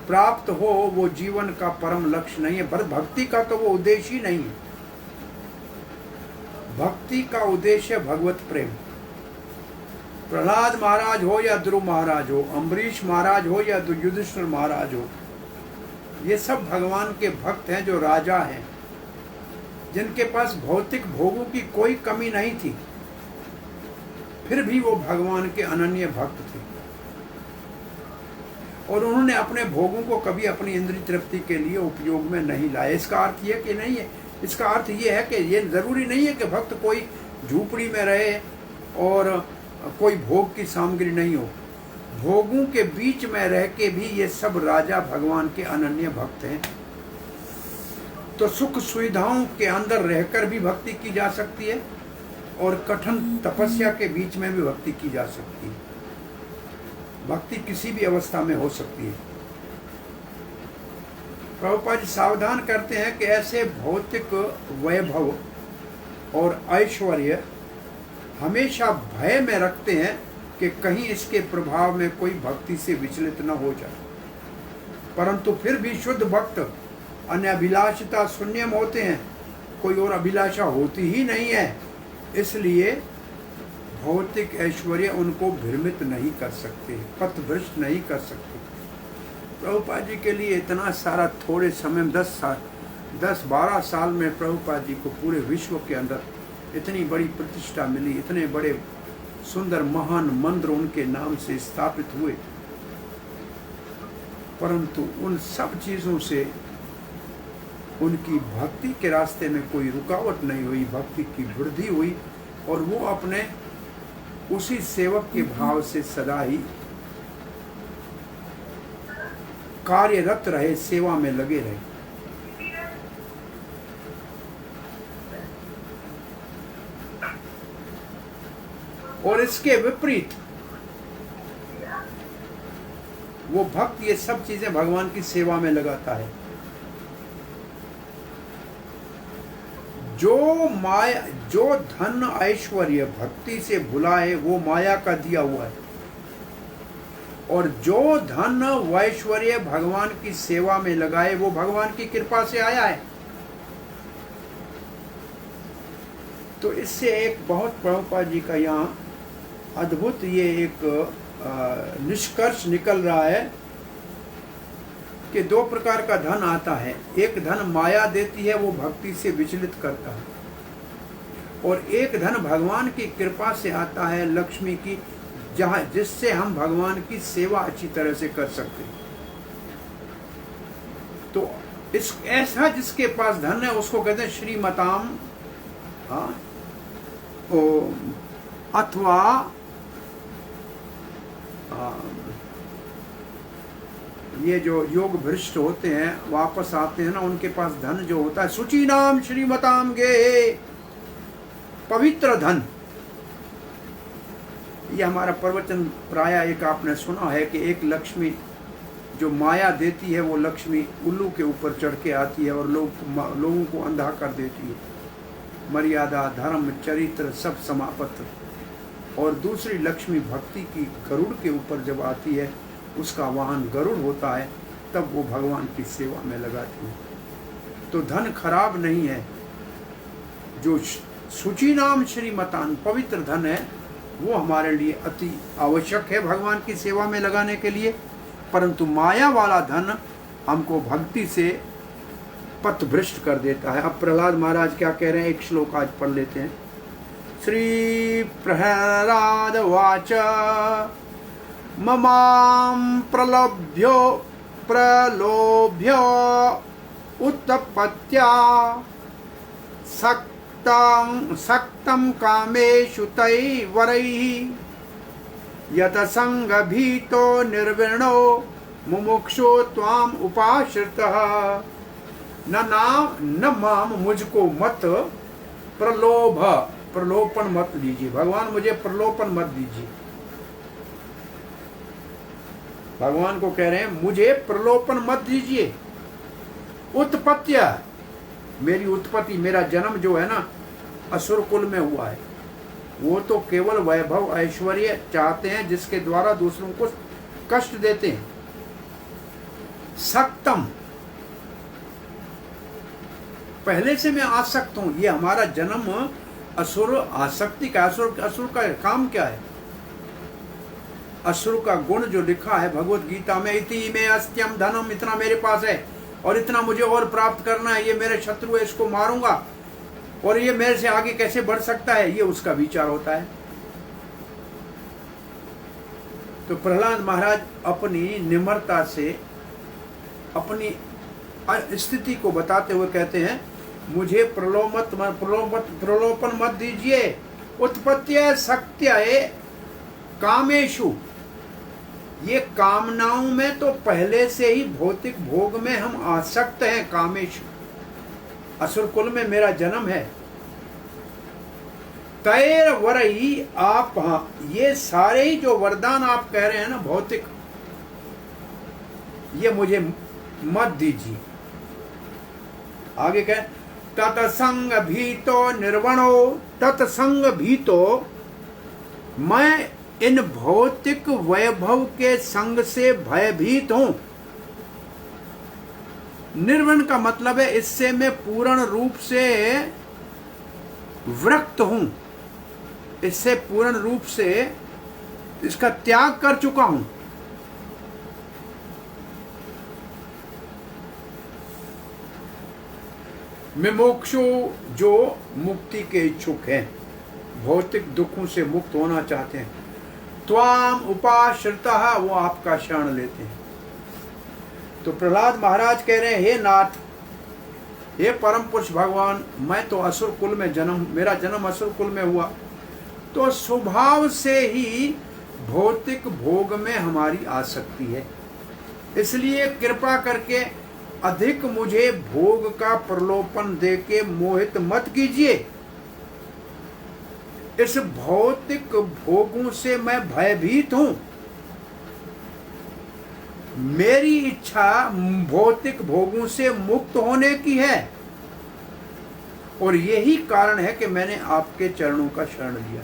[SPEAKER 1] प्राप्त हो वो जीवन का परम लक्ष्य नहीं है। भक्ति का तो वो उद्देश्य ही नहीं है। भक्ति का उद्देश्य भगवत प्रेम। प्रहलाद महाराज हो या ध्रुव महाराज हो, अम्बरीश महाराज हो या युधिष्ठिर महाराज हो, ये सब भगवान के भक्त हैं जो राजा हैं, जिनके पास भौतिक भोगों की कोई कमी नहीं थी। फिर भी वो भगवान के अनन्य भक्त थे और उन्होंने अपने भोगों को कभी अपनी इंद्रिय तृप्ति के लिए उपयोग में नहीं लाया। इसका अर्थ ये कि नहीं है, इसका अर्थ ये है कि ये जरूरी नहीं है कि भक्त कोई झूपड़ी में रहे और कोई भोग की सामग्री नहीं हो। भोगों के बीच में रह के भी ये सब राजा भगवान के अनन्य भक्त हैं। तो सुख सुविधाओं के अंदर रहकर भी भक्ति की जा सकती है और कठिन तपस्या के बीच में भी भक्ति की जा सकती है। भक्ति किसी भी अवस्था में हो सकती है। प्रभुपाद जी सावधान करते हैं कि ऐसे भौतिक वैभव और ऐश्वर्य हमेशा भय में रखते हैं कि कहीं इसके प्रभाव में कोई भक्ति से विचलित न हो जाए, परंतु फिर भी शुद्ध भक्त अन्य अभिलाषिता शून्यम होते हैं, कोई और अभिलाषा होती ही नहीं है। इसलिए भौतिक ऐश्वर्य उनको भ्रमित नहीं कर सकते, पथभ्रष्ट नहीं कर सकते। प्रभुपाद जी के लिए इतना सारा थोड़े समय में 10-12 साल में प्रभुपाद जी को पूरे विश्व के अंदर इतनी बड़ी प्रतिष्ठा मिली, इतने बड़े सुंदर महान मंदिर उनके नाम से स्थापित हुए, परंतु उन सब चीज़ों से उनकी भक्ति के रास्ते में कोई रुकावट नहीं हुई, भक्ति की वृद्धि हुई और वो अपने उसी सेवक के भाव से सदा ही कार्यरत रहे, सेवा में लगे रहे। और इसके विपरीत वो भक्त ये सब चीजें भगवान की सेवा में लगाता है। जो धन ऐश्वर्य भक्ति से भुलाए वो माया का दिया हुआ है, और जो धन वैश्वर्य भगवान की सेवा में लगाए वो भगवान की कृपा से आया है। तो इससे एक बहुत प्रभुपाद जी का यहाँ अद्भुत ये एक निष्कर्ष निकल रहा है कि 2 प्रकार का धन आता है। एक धन माया देती है, वो भक्ति से विचलित करता है, और एक धन भगवान की कृपा से आता है, लक्ष्मी की, जिससे हम भगवान की सेवा अच्छी तरह से कर सकते हैं। तो इस ऐसा जिसके पास धन है उसको कहते हैं श्रीमताम, अथवा ये जो योग भ्रष्ट होते हैं वापस आते हैं ना, उनके पास धन जो होता है सुची नाम श्रीमताम गे, पवित्र धन। ये हमारा प्रवचन प्राय एक आपने सुना है कि एक लक्ष्मी जो माया देती है वो लक्ष्मी उल्लू के ऊपर चढ़ के आती है और लोगों को अंधा कर देती है, मर्यादा धर्म चरित्र सब समाप्त। और दूसरी लक्ष्मी भक्ति की गरुड़ के ऊपर जब आती है, उसका वाहन गरुड़ होता है, तब वो भगवान की सेवा में लगाती है। तो धन खराब नहीं है, जो सुची नाम श्रीमतान पवित्र धन है वो हमारे लिए अति आवश्यक है भगवान की सेवा में लगाने के लिए, परंतु माया वाला धन हमको भक्ति से पथभ्रष्ट कर देता है। अब प्रहलाद महाराज क्या कह रहे हैं, एक श्लोक आज पढ़ लेते हैं। श्री प्रहलाद वाच ममां प्रलोभ्य उत्पत्त्या सक्तं कामेषु तैर्वरैः यत संगभीतो निर्विण्णो मुमुक्षो त्वाम उपाश्रितः न माम मुझको मत प्रलोभन मत दीजिए। भगवान मुझे प्रलोभन मत दीजिए। भगवान को कह रहे हैं मुझे प्रलोभन मत दीजिए। उत्पत्ति, मेरी उत्पत्ति, मेरा जन्म जो है ना असुर कुल में हुआ है, वो तो केवल वैभव ऐश्वर्य चाहते हैं जिसके द्वारा दूसरों को कष्ट देते हैं। सक्तम, पहले से मैं आसक्त हूं। ये हमारा जन्म असुर आसक्ति का, असुर का काम क्या है? असुर का गुण जो लिखा है भगवत गीता में, इति में अस्त्यम धनम, इतना मेरे पास है और इतना मुझे और प्राप्त करना है, ये मेरे शत्रु है, इसको मारूंगा और ये मेरे से आगे कैसे बढ़ सकता है, ये उसका विचार होता है। तो प्रहलाद महाराज अपनी निम्रता से अपनी स्थिति को बताते हुए कहते हैं, मुझे प्रलोभन मत दीजिए। उत्पत्त्य शक्त्य कामेषु, ये कामनाओं में तो पहले से ही भौतिक भोग में हम आसक्त हैं। कामेषु, असुर कुल में मेरा जन्म है। तैर वरई, आप, ये सारे ही जो वरदान आप कह रहे हैं ना भौतिक, ये मुझे मत दीजिए। आगे कह, तत्संग भीतो निर्वणो, तत्संग भीतो, मैं इन भौतिक वैभव के संग से भयभीत हूं। निर्वण का मतलब है इससे मैं पूर्ण रूप से विरक्त हूं, इससे पूर्ण रूप से इसका त्याग कर चुका हूं। मुमुक्षु, जो मुक्ति के इच्छुक हैं, भौतिक दुखों से मुक्त होना चाहते हैं। त्वाम उपाश्रितः, वो आपका शरण लेते हैं। तो प्रहलाद महाराज कह रहे हैं, हे नाथ, हे परम पुरुष भगवान, मैं तो असुर कुल में मेरा जन्म असुर कुल में हुआ, तो स्वभाव से ही भौतिक भोग में हमारी आसक्ति है। इसलिए कृपा करके अधिक मुझे भोग का प्रलोभन देके मोहित मत कीजिए। इस भौतिक भोगों से मैं भयभीत हूं। मेरी इच्छा भौतिक भोगों से मुक्त होने की है, और यही कारण है कि मैंने आपके चरणों का शरण लिया।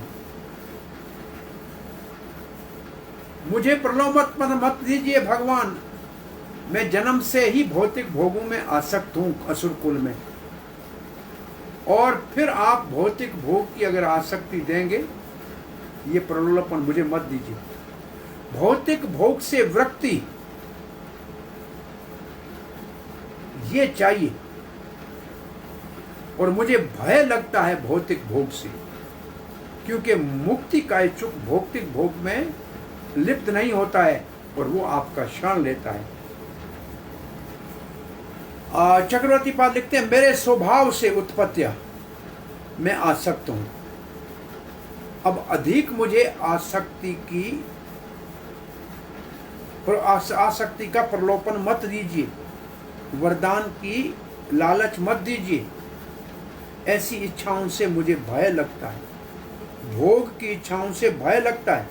[SPEAKER 1] मुझे प्रलोभन मत दीजिए भगवान, मैं जन्म से ही भौतिक भोगों में आसक्त हूं असुर कुल में, और फिर आप भौतिक भोग की अगर आसक्ति देंगे, ये प्रलोभन मुझे मत दीजिए। भौतिक भोग से विरक्ति ये चाहिए, और मुझे भय लगता है भौतिक भोग से, क्योंकि मुक्ति का इच्छुक भौतिक भोग में लिप्त नहीं होता है, और वो आपका शरण लेता है। चक्रवर्ती पाद लिखते हैं, मेरे स्वभाव से उत्पत्तिया मैं आसक्त हूं। अब अधिक मुझे आसक्ति का प्रलोभन मत दीजिए, वरदान की लालच मत दीजिए। ऐसी इच्छाओं से मुझे भय लगता है, भोग की इच्छाओं से भय लगता है।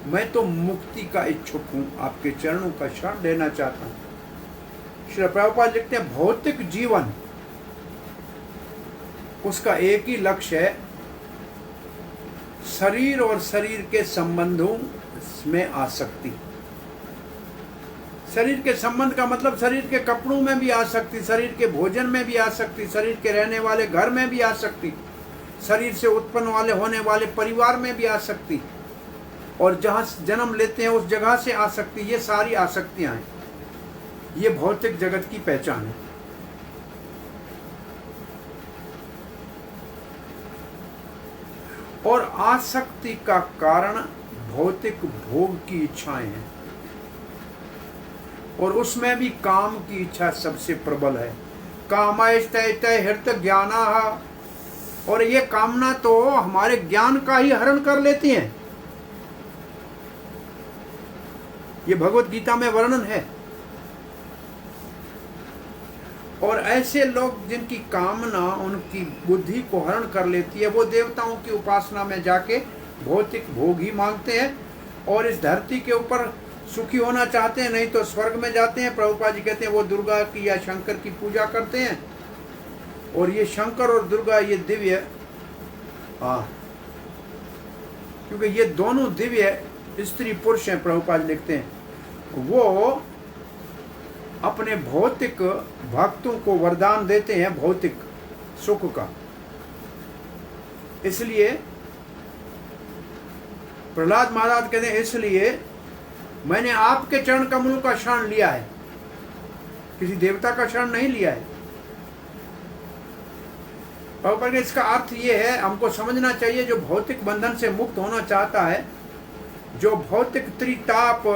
[SPEAKER 1] मैं तो मुक्ति का इच्छुक हूं, आपके चरणों का शरण लेना चाहता हूं। श्री प्रभुपाद लिखते हैं, भौतिक जीवन उसका एक ही लक्ष्य है, शरीर और शरीर के संबंधों में आसक्ति। शरीर के संबंध का मतलब शरीर के कपड़ों में भी आसक्ति, शरीर के भोजन में भी आसक्ति, शरीर के रहने वाले घर में भी आसक्ति, शरीर से उत्पन्न होने वाले परिवार में भी आसक्ति, और जहाँ जन्म लेते हैं उस जगह से आसक्ति। ये सारी आसक्तियां हैं, ये भौतिक जगत की पहचान है। और आसक्ति का कारण भौतिक भोग की इच्छाएं हैं, और उसमें भी काम की इच्छा सबसे प्रबल है। कामस्तै हृत ज्ञाना, और ये कामना तो हमारे ज्ञान का ही हरण कर लेती हैं। ये भगवत गीता में वर्णन है। और ऐसे लोग जिनकी कामना उनकी बुद्धि को हरण कर लेती है, वो देवताओं की उपासना में जाके भौतिक भोग ही मांगते हैं, और इस धरती के ऊपर सुखी होना चाहते हैं, नहीं तो स्वर्ग में जाते हैं। प्रभुपाद जी कहते हैं वो दुर्गा की या शंकर की पूजा करते हैं, और ये शंकर और दुर्गा ये दिव्य, क्योंकि ये दोनों दिव्य स्त्री पुरुष हैं। प्रभुपाद लिखते हैं वो अपने भौतिक भक्तों को वरदान देते हैं भौतिक सुख का। इसलिए प्रहलाद महाराज कहते हैं, इसलिए मैंने आपके चरण कमलों का शरण लिया है, किसी देवता का शरण नहीं लिया है। और इसका अर्थ ये है, हमको समझना चाहिए, जो भौतिक बंधन से मुक्त होना चाहता है जो भौतिक त्रिताप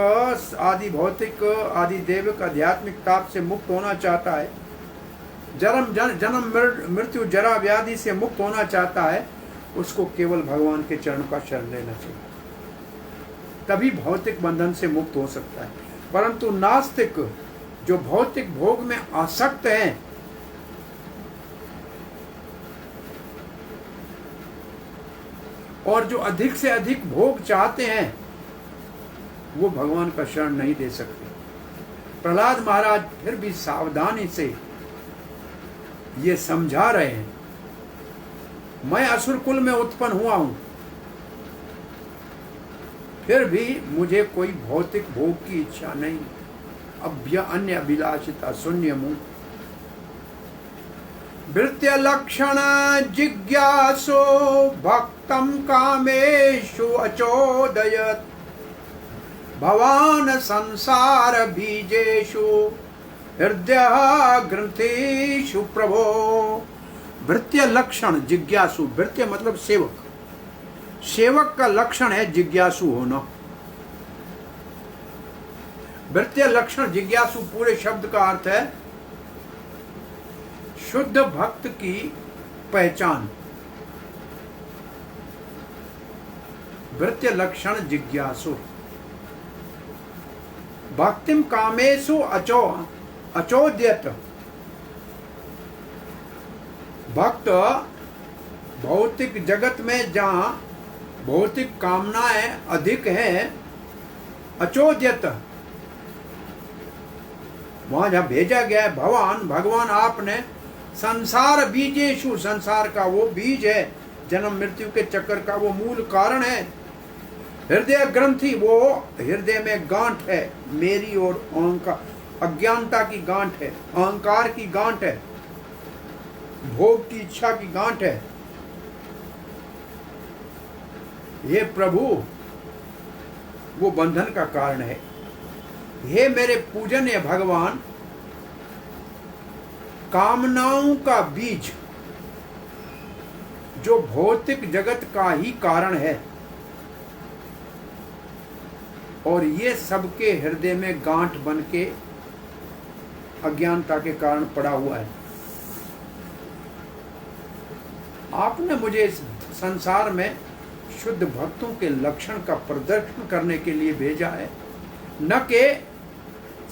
[SPEAKER 1] आदि भौतिक आदि दैविक आध्यात्मिक ताप से मुक्त होना चाहता है, जन्म मृत्यु जरा व्याधि से मुक्त होना चाहता है, उसको केवल भगवान के चरण का शरण लेना चाहिए, तभी भौतिक बंधन से मुक्त हो सकता है। परंतु नास्तिक जो भौतिक भोग में आसक्त हैं, और जो अधिक से अधिक भोग चाहते हैं, वो भगवान का शरण नहीं दे सकते। प्रहलाद महाराज फिर भी सावधानी से ये समझा रहे हैं, मैं असुर कुल में उत्पन्न हुआ हूं, फिर भी मुझे कोई भौतिक भोग की इच्छा नहीं, अन्य अभिलाषिता शून्य मुंह। वृत्य लक्षण जिज्ञासो भक्तम कामेषु अचोदयत् भवान संसार बीजेषु हृदय ग्रंथेषु प्रभो। वृत्य लक्षण जिज्ञासु, वृत्य मतलब सेवक, सेवक का लक्षण है जिज्ञासु होना। वृत्य लक्षण जिज्ञासु पूरे शब्द का अर्थ है शुद्ध भक्त की पहचान। वृत्य लक्षण जिज्ञासु भक्तिम कामेषु अचोद्यत। भक्त भौतिक जगत में जहां भौतिक कामनाएं अधिक हैं, अचोद्यत वहां जहां भेजा गया है भगवान आपने संसार बीजेषु, संसार का वो बीज है, जन्म मृत्यु के चक्कर का वो मूल कारण है। हृदय ग्रंथि, वो हृदय में गांठ है, मेरी और अहंकार, अज्ञानता की गांठ है, अहंकार की गांठ है, भोग की इच्छा की गांठ है। ये प्रभु वो बंधन का कारण है। हे मेरे पूजनीय भगवान, कामनाओं का बीज जो भौतिक जगत का ही कारण है, और ये सबके हृदय में गांठ बन के अज्ञानता के कारण पड़ा हुआ है। आपने मुझे इस संसार में शुद्ध भक्तों के लक्षण का प्रदर्शन करने के लिए भेजा है, न कि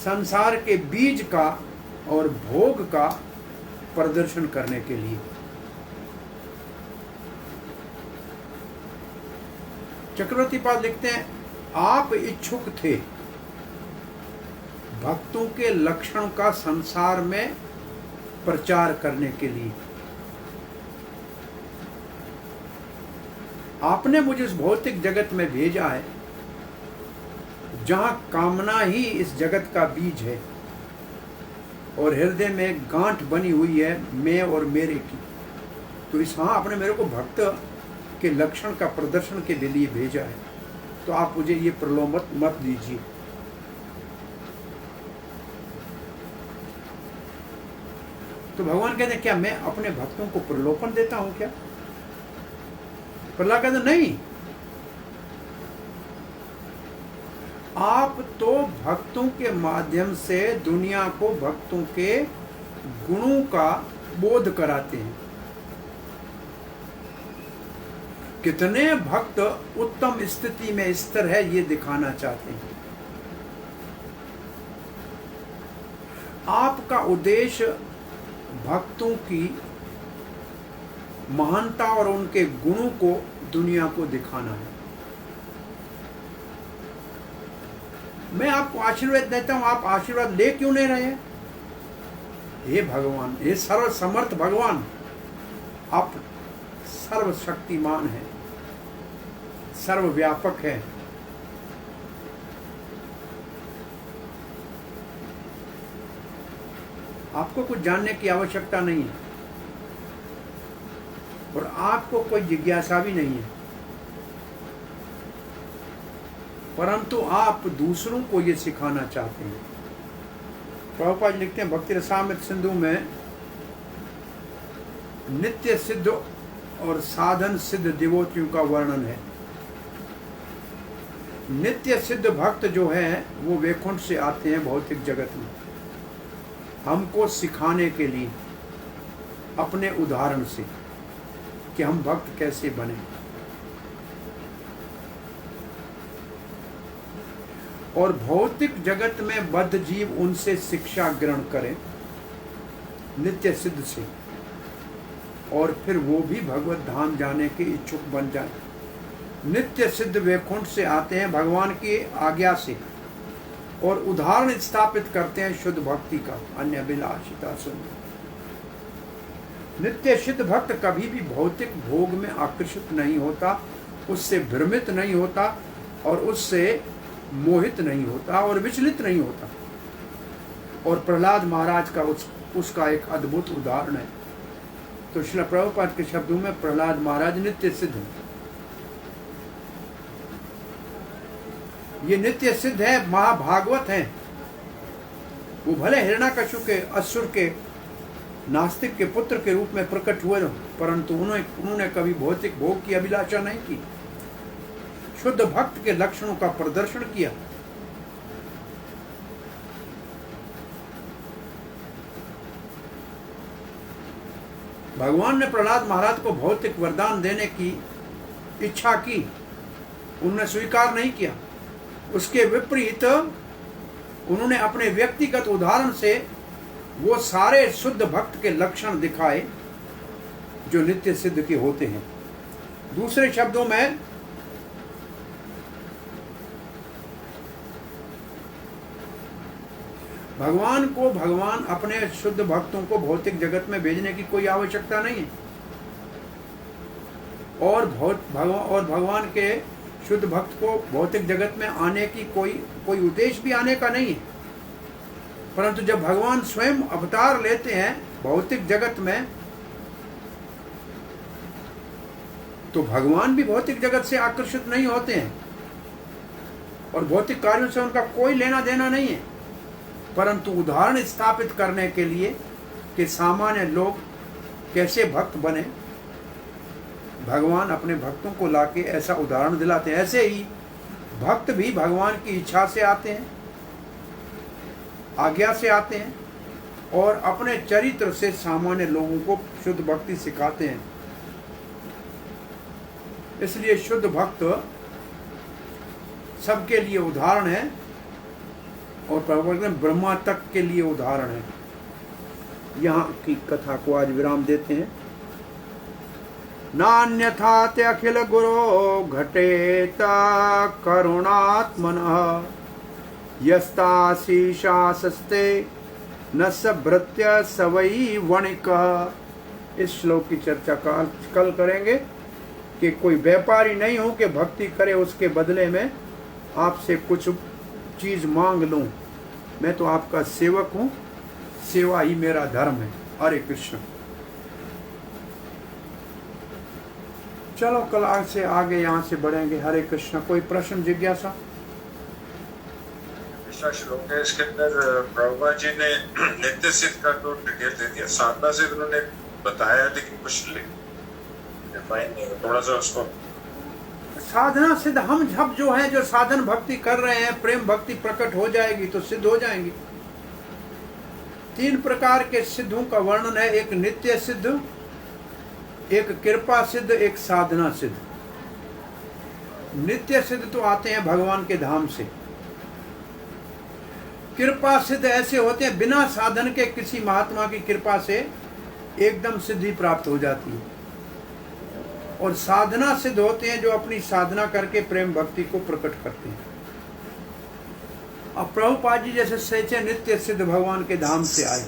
[SPEAKER 1] संसार के बीज का और भोग का प्रदर्शन करने के लिए। चक्रवर्ती पाद लिखते हैं, आप इच्छुक थे भक्तों के लक्षण का संसार में प्रचार करने के लिए। आपने मुझे इस भौतिक जगत में भेजा है जहां कामना ही इस जगत का बीज है और हृदय में गांठ बनी हुई है मैं और मेरे की। तो इस आपने मेरे को भक्त के लक्षण का प्रदर्शन के लिए भेजा है, तो आप मुझे ये प्रलोभन मत दीजिए। तो भगवान कहते हैं, क्या मैं अपने भक्तों को प्रलोभन देता हूं क्या? प्रहलाद कहते नहीं, आप तो भक्तों के माध्यम से दुनिया को भक्तों के गुणों का बोध कराते हैं। कितने भक्त उत्तम स्थिति में स्थिर है ये दिखाना चाहते हैं। आपका उद्देश्य भक्तों की महानता और उनके गुणों को दुनिया को दिखाना है। मैं आपको आशीर्वाद देता हूं, आप आशीर्वाद ले क्यों नहीं रहे? हे भगवान, हे सर्वसमर्थ भगवान, आप सर्वशक्तिमान हैं, सर्वव्यापक है। आपको कुछ जानने की आवश्यकता नहीं है और आपको कोई जिज्ञासा भी नहीं है, परंतु आप दूसरों को ये सिखाना चाहते हैं। प्रभुपाद लिखते हैं भक्ति रसामृत सिंधु में, नित्य सिद्ध और साधन सिद्ध देवोतियों का वर्णन है। नित्य सिद्ध भक्त जो हैं वो वैकुंठ से आते हैं भौतिक जगत में हमको सिखाने के लिए, अपने उदाहरण से कि हम भक्त कैसे बने। और भौतिक जगत में बद्ध जीव उनसे शिक्षा ग्रहण करें नित्य सिद्ध से, और फिर वो भी भगवत धाम जाने के इच्छुक बन जाए। नित्य सिद्ध वैकुंठ से आते हैं भगवान की आज्ञा से और उदाहरण स्थापित करते हैं शुद्ध भक्ति का, अन्य विलासिता सुंदर। नित्य सिद्ध भक्त कभी भी भौतिक भोग में आकर्षित नहीं होता, उससे भ्रमित नहीं होता और उससे मोहित नहीं होता और विचलित नहीं होता। और प्रहलाद महाराज का उसका एक अद्भुत उदाहरण है। तो श्रील प्रभुपाद के शब्दों में प्रहलाद महाराज नित्य सिद्ध हैं। ये नित्य सिद्ध है, महाभागवत हैं। वो भले हिरण्याकश्यप के असुर के नास्तिक के पुत्र के रूप में प्रकट हुए, परंतु उन्होंने कभी भौतिक भोग की अभिलाषा नहीं की। शुद्ध भक्त के लक्षणों का प्रदर्शन किया। भगवान ने प्रहलाद महाराज को भौतिक वरदान देने की इच्छा की, उन्होंने स्वीकार नहीं किया। उसके विपरीत उन्होंने अपने व्यक्तिगत उदाहरण से वो सारे शुद्ध भक्त के लक्षण दिखाए जो नित्य सिद्ध के होते हैं। दूसरे शब्दों में भगवान अपने शुद्ध भक्तों को भौतिक जगत में भेजने की कोई आवश्यकता नहीं है, और भगवान के शुद्ध भक्त को भौतिक जगत में आने की कोई उद्देश्य भी आने का नहीं है। परंतु जब भगवान स्वयं अवतार लेते हैं भौतिक जगत में, तो भगवान भी भौतिक जगत से आकर्षित नहीं होते हैं और भौतिक कार्यों से उनका कोई लेना देना नहीं है, परंतु उदाहरण स्थापित करने के लिए कि सामान्य लोग कैसे भक्त बने, भगवान अपने भक्तों को लाके ऐसा उदाहरण दिलाते हैं। ऐसे ही भक्त भी भगवान की इच्छा से आते हैं, आज्ञा से आते हैं और अपने चरित्र से सामान्य लोगों को शुद्ध भक्ति सिखाते हैं। इसलिए शुद्ध भक्त सबके लिए उदाहरण है और ब्रह्मा तक के लिए उदाहरण है। यहाँ की कथा को आज विराम देते हैं। नान्यथा ते अखिल गुरो घटेत करुणात्मनः यस्ताशीशास्ते न सभृत्य सवई वणिकः। इस श्लोक की चर्चा कल करेंगे कि कोई व्यापारी नहीं हो कि भक्ति करे उसके बदले में आपसे कुछ चीज मांग लूं। मैं तो आपका सेवक हूं, सेवा ही मेरा धर्म है। हरे कृष्ण। चलो कल आज से आगे यहाँ से बढ़ेंगे। हरे कृष्ण। कोई प्रश्न जिज्ञासा?
[SPEAKER 3] श्लोक है इसके अंदर प्रभुपाद जी ने नित्य सिद्ध का तो डिटेल दे दिया, साधना सिद्ध उन्होंने बताया लेकिन कुछ डिफाइन नहीं, थोड़ा सा उसको
[SPEAKER 1] साधना सिद्ध हम जब जो है जो साधन भक्ति कर रहे हैं, प्रेम भक्ति प्रकट हो जाएगी तो सिद्ध हो जाएंगी। 3 प्रकार के सिद्धों का वर्णन है, एक नित्य सिद्ध, एक कृपा सिद्ध, एक साधना सिद्ध। नित्य सिद्ध तो आते हैं भगवान के धाम से। कृपा सिद्ध ऐसे होते हैं बिना साधन के किसी महात्मा की कृपा से एकदम सिद्धि प्राप्त हो जाती है। और साधना सिद्ध होते हैं जो अपनी साधना करके प्रेम भक्ति को प्रकट करते हैं। अब प्रभुपाद जी जैसे सच्चे नित्य सिद्ध भगवान के धाम से आए,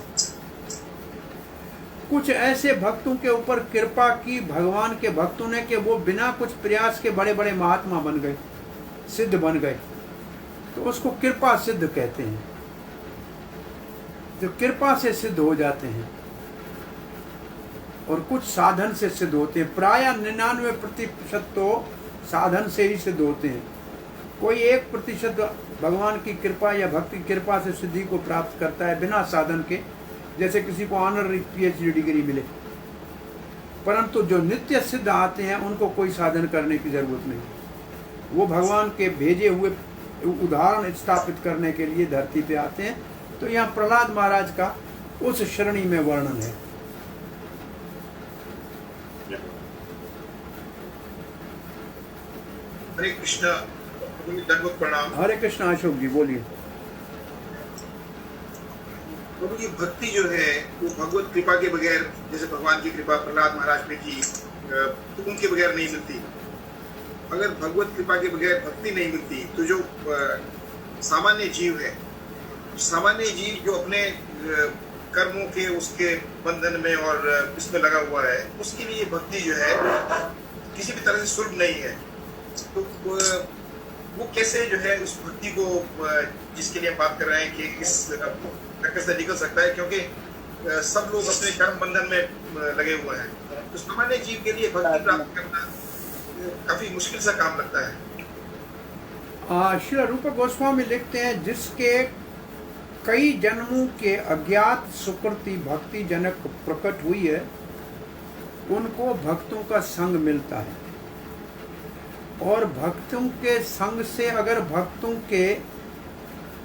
[SPEAKER 1] कुछ ऐसे भक्तों के ऊपर कृपा की भगवान के भक्तों ने कि वो बिना कुछ प्रयास के बड़े बड़े महात्मा बन गए, सिद्ध बन गए, तो उसको कृपा सिद्ध कहते हैं। जो कृपा से सिद्ध हो जाते हैं और कुछ साधन से सिद्ध होते हैं। प्राय 99% तो साधन से ही सिद्ध होते हैं। कोई 1% भगवान की कृपा या भक्ति कृपा से सिद्धि को प्राप्त करता है बिना साधन के, जैसे किसी को ऑनररी PhD डिग्री मिले। परंतु जो नित्य सिद्ध आते हैं उनको कोई साधन करने की जरूरत नहीं। वो भगवान के भेजे हुए उदाहरण स्थापित करने के लिए धरती पे आते हैं। तो यहाँ प्रहलाद महाराज का उस श्रेणी में वर्णन है।
[SPEAKER 4] हरे कृष्ण, दंडवत प्रणाम।
[SPEAKER 1] हरे कृष्ण। अशोक जी बोलिए।
[SPEAKER 4] प्रभु जी, भक्ति जो है वो भगवत कृपा के बगैर, जैसे भगवान की कृपा प्रहलाद महाराज पे की, तो उनके बगैर नहीं मिलती। अगर भगवत कृपा के बगैर भक्ति नहीं मिलती तो जो सामान्य जीव है, सामान्य जीव जो अपने कर्मों के उसके बंधन में और इसमें लगा हुआ है, उसके लिए भक्ति जो है किसी भी तरह से सुलभ नहीं है। तो वो कैसे जो है उस भक्ति को, जिसके लिए हम बात कर रहे हैं कि किस तरीके से निकल सकता है, क्योंकि सब लोग अपने कर्म बंधन में लगे हुए हैं। तो सामान्य जीव के लिए भक्ति प्राप्त करना काफी मुश्किल सा काम लगता है।
[SPEAKER 1] श्री रूप गोस्वामी लिखते हैं, जिसके कई जन्मों के अज्ञात सुकृति भक्ति जनक प्रकट हुई है, उनको भक्तों का संग मिलता है। और भक्तों के संग से अगर भक्तों के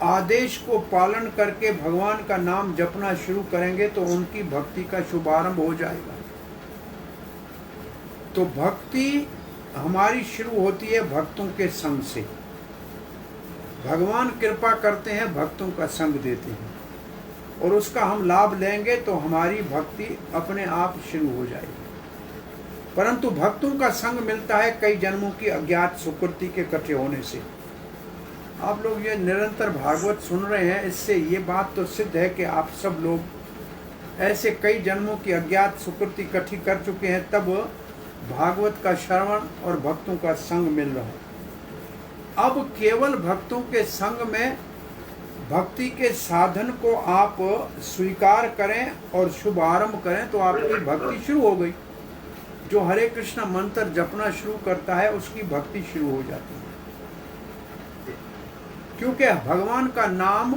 [SPEAKER 1] आदेश को पालन करके भगवान का नाम जपना शुरू करेंगे तो उनकी भक्ति का शुभारंभ हो जाएगा। तो भक्ति हमारी शुरू होती है भक्तों के संग से। भगवान कृपा करते हैं, भक्तों का संग देते हैं, और उसका हम लाभ लेंगे तो हमारी भक्ति अपने आप शुरू हो जाएगी। परंतु भक्तों का संग मिलता है कई जन्मों की अज्ञात सुकृति के इकट्ठे होने से। आप लोग ये निरंतर भागवत सुन रहे हैं, इससे ये बात तो सिद्ध है कि आप सब लोग ऐसे कई जन्मों की अज्ञात सुकृति इकट्ठी कर चुके हैं, तब भागवत का श्रवण और भक्तों का संग मिल रहा है। अब केवल भक्तों के संग में भक्ति के साधन को आप स्वीकार करें और शुभारंभ करें तो आपकी भक्ति शुरू हो गई। जो हरे कृष्ण मंत्र जपना शुरू करता है उसकी भक्ति शुरू हो जाती है, क्योंकि भगवान का नाम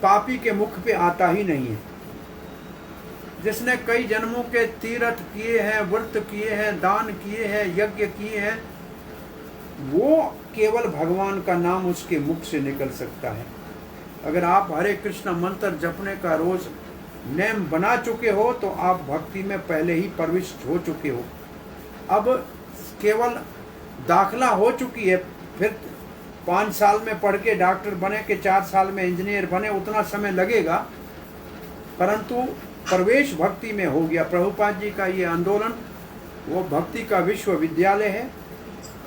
[SPEAKER 1] पापी के मुख पे आता ही नहीं है। जिसने कई जन्मों के तीर्थ किए हैं, व्रत किए हैं, दान किए हैं, यज्ञ किए हैं, वो केवल भगवान का नाम उसके मुख से निकल सकता है। अगर आप हरे कृष्ण मंत्र जपने का रोज नेम बना चुके हो तो आप भक्ति में पहले ही प्रविष्ट हो चुके हो। अब केवल दाखला हो चुकी है, फिर 5 साल में पढ़ के डॉक्टर बने कि 4 साल में इंजीनियर बने, उतना समय लगेगा, परंतु प्रवेश भक्ति में हो गया। प्रभुपाद जी का ये आंदोलन वो भक्ति का विश्वविद्यालय है,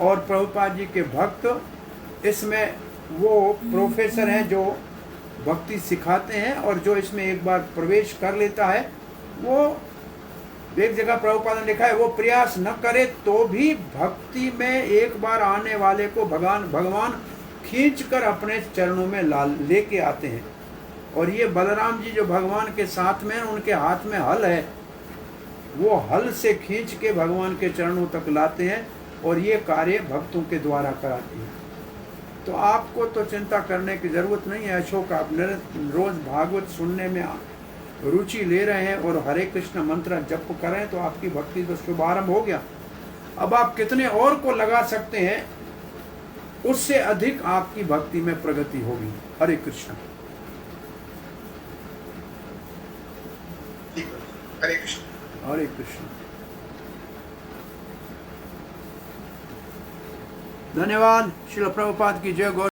[SPEAKER 1] और प्रभुपाद जी के भक्त इसमें वो प्रोफेसर हैं जो भक्ति सिखाते हैं, और जो इसमें एक बार प्रवेश कर लेता है, वो एक जगह प्रभुपाद ने लिखा है, वो प्रयास न करे तो भी भक्ति में एक बार आने वाले को भगवान खींचकर अपने चरणों में लेके आते हैं। और ये बलराम जी जो भगवान के साथ में, उनके हाथ में हल है, वो हल से खींच के भगवान के चरणों तक लाते हैं, और ये कार्य भक्तों के द्वारा कराते हैं। तो आपको तो चिंता करने की जरूरत नहीं है अशोक। आप रोज भागवत सुनने में रुचि ले रहे हैं और हरे कृष्ण मंत्र जप करें तो आपकी भक्ति तो शुभारंभ हो गया। अब आप कितने और को लगा सकते हैं, उससे अधिक आपकी भक्ति में प्रगति होगी। हरे कृष्ण।
[SPEAKER 4] हरे कृष्ण।
[SPEAKER 1] हरे कृष्ण। धन्यवाद। श्रील प्रभुपाद की जय। गौर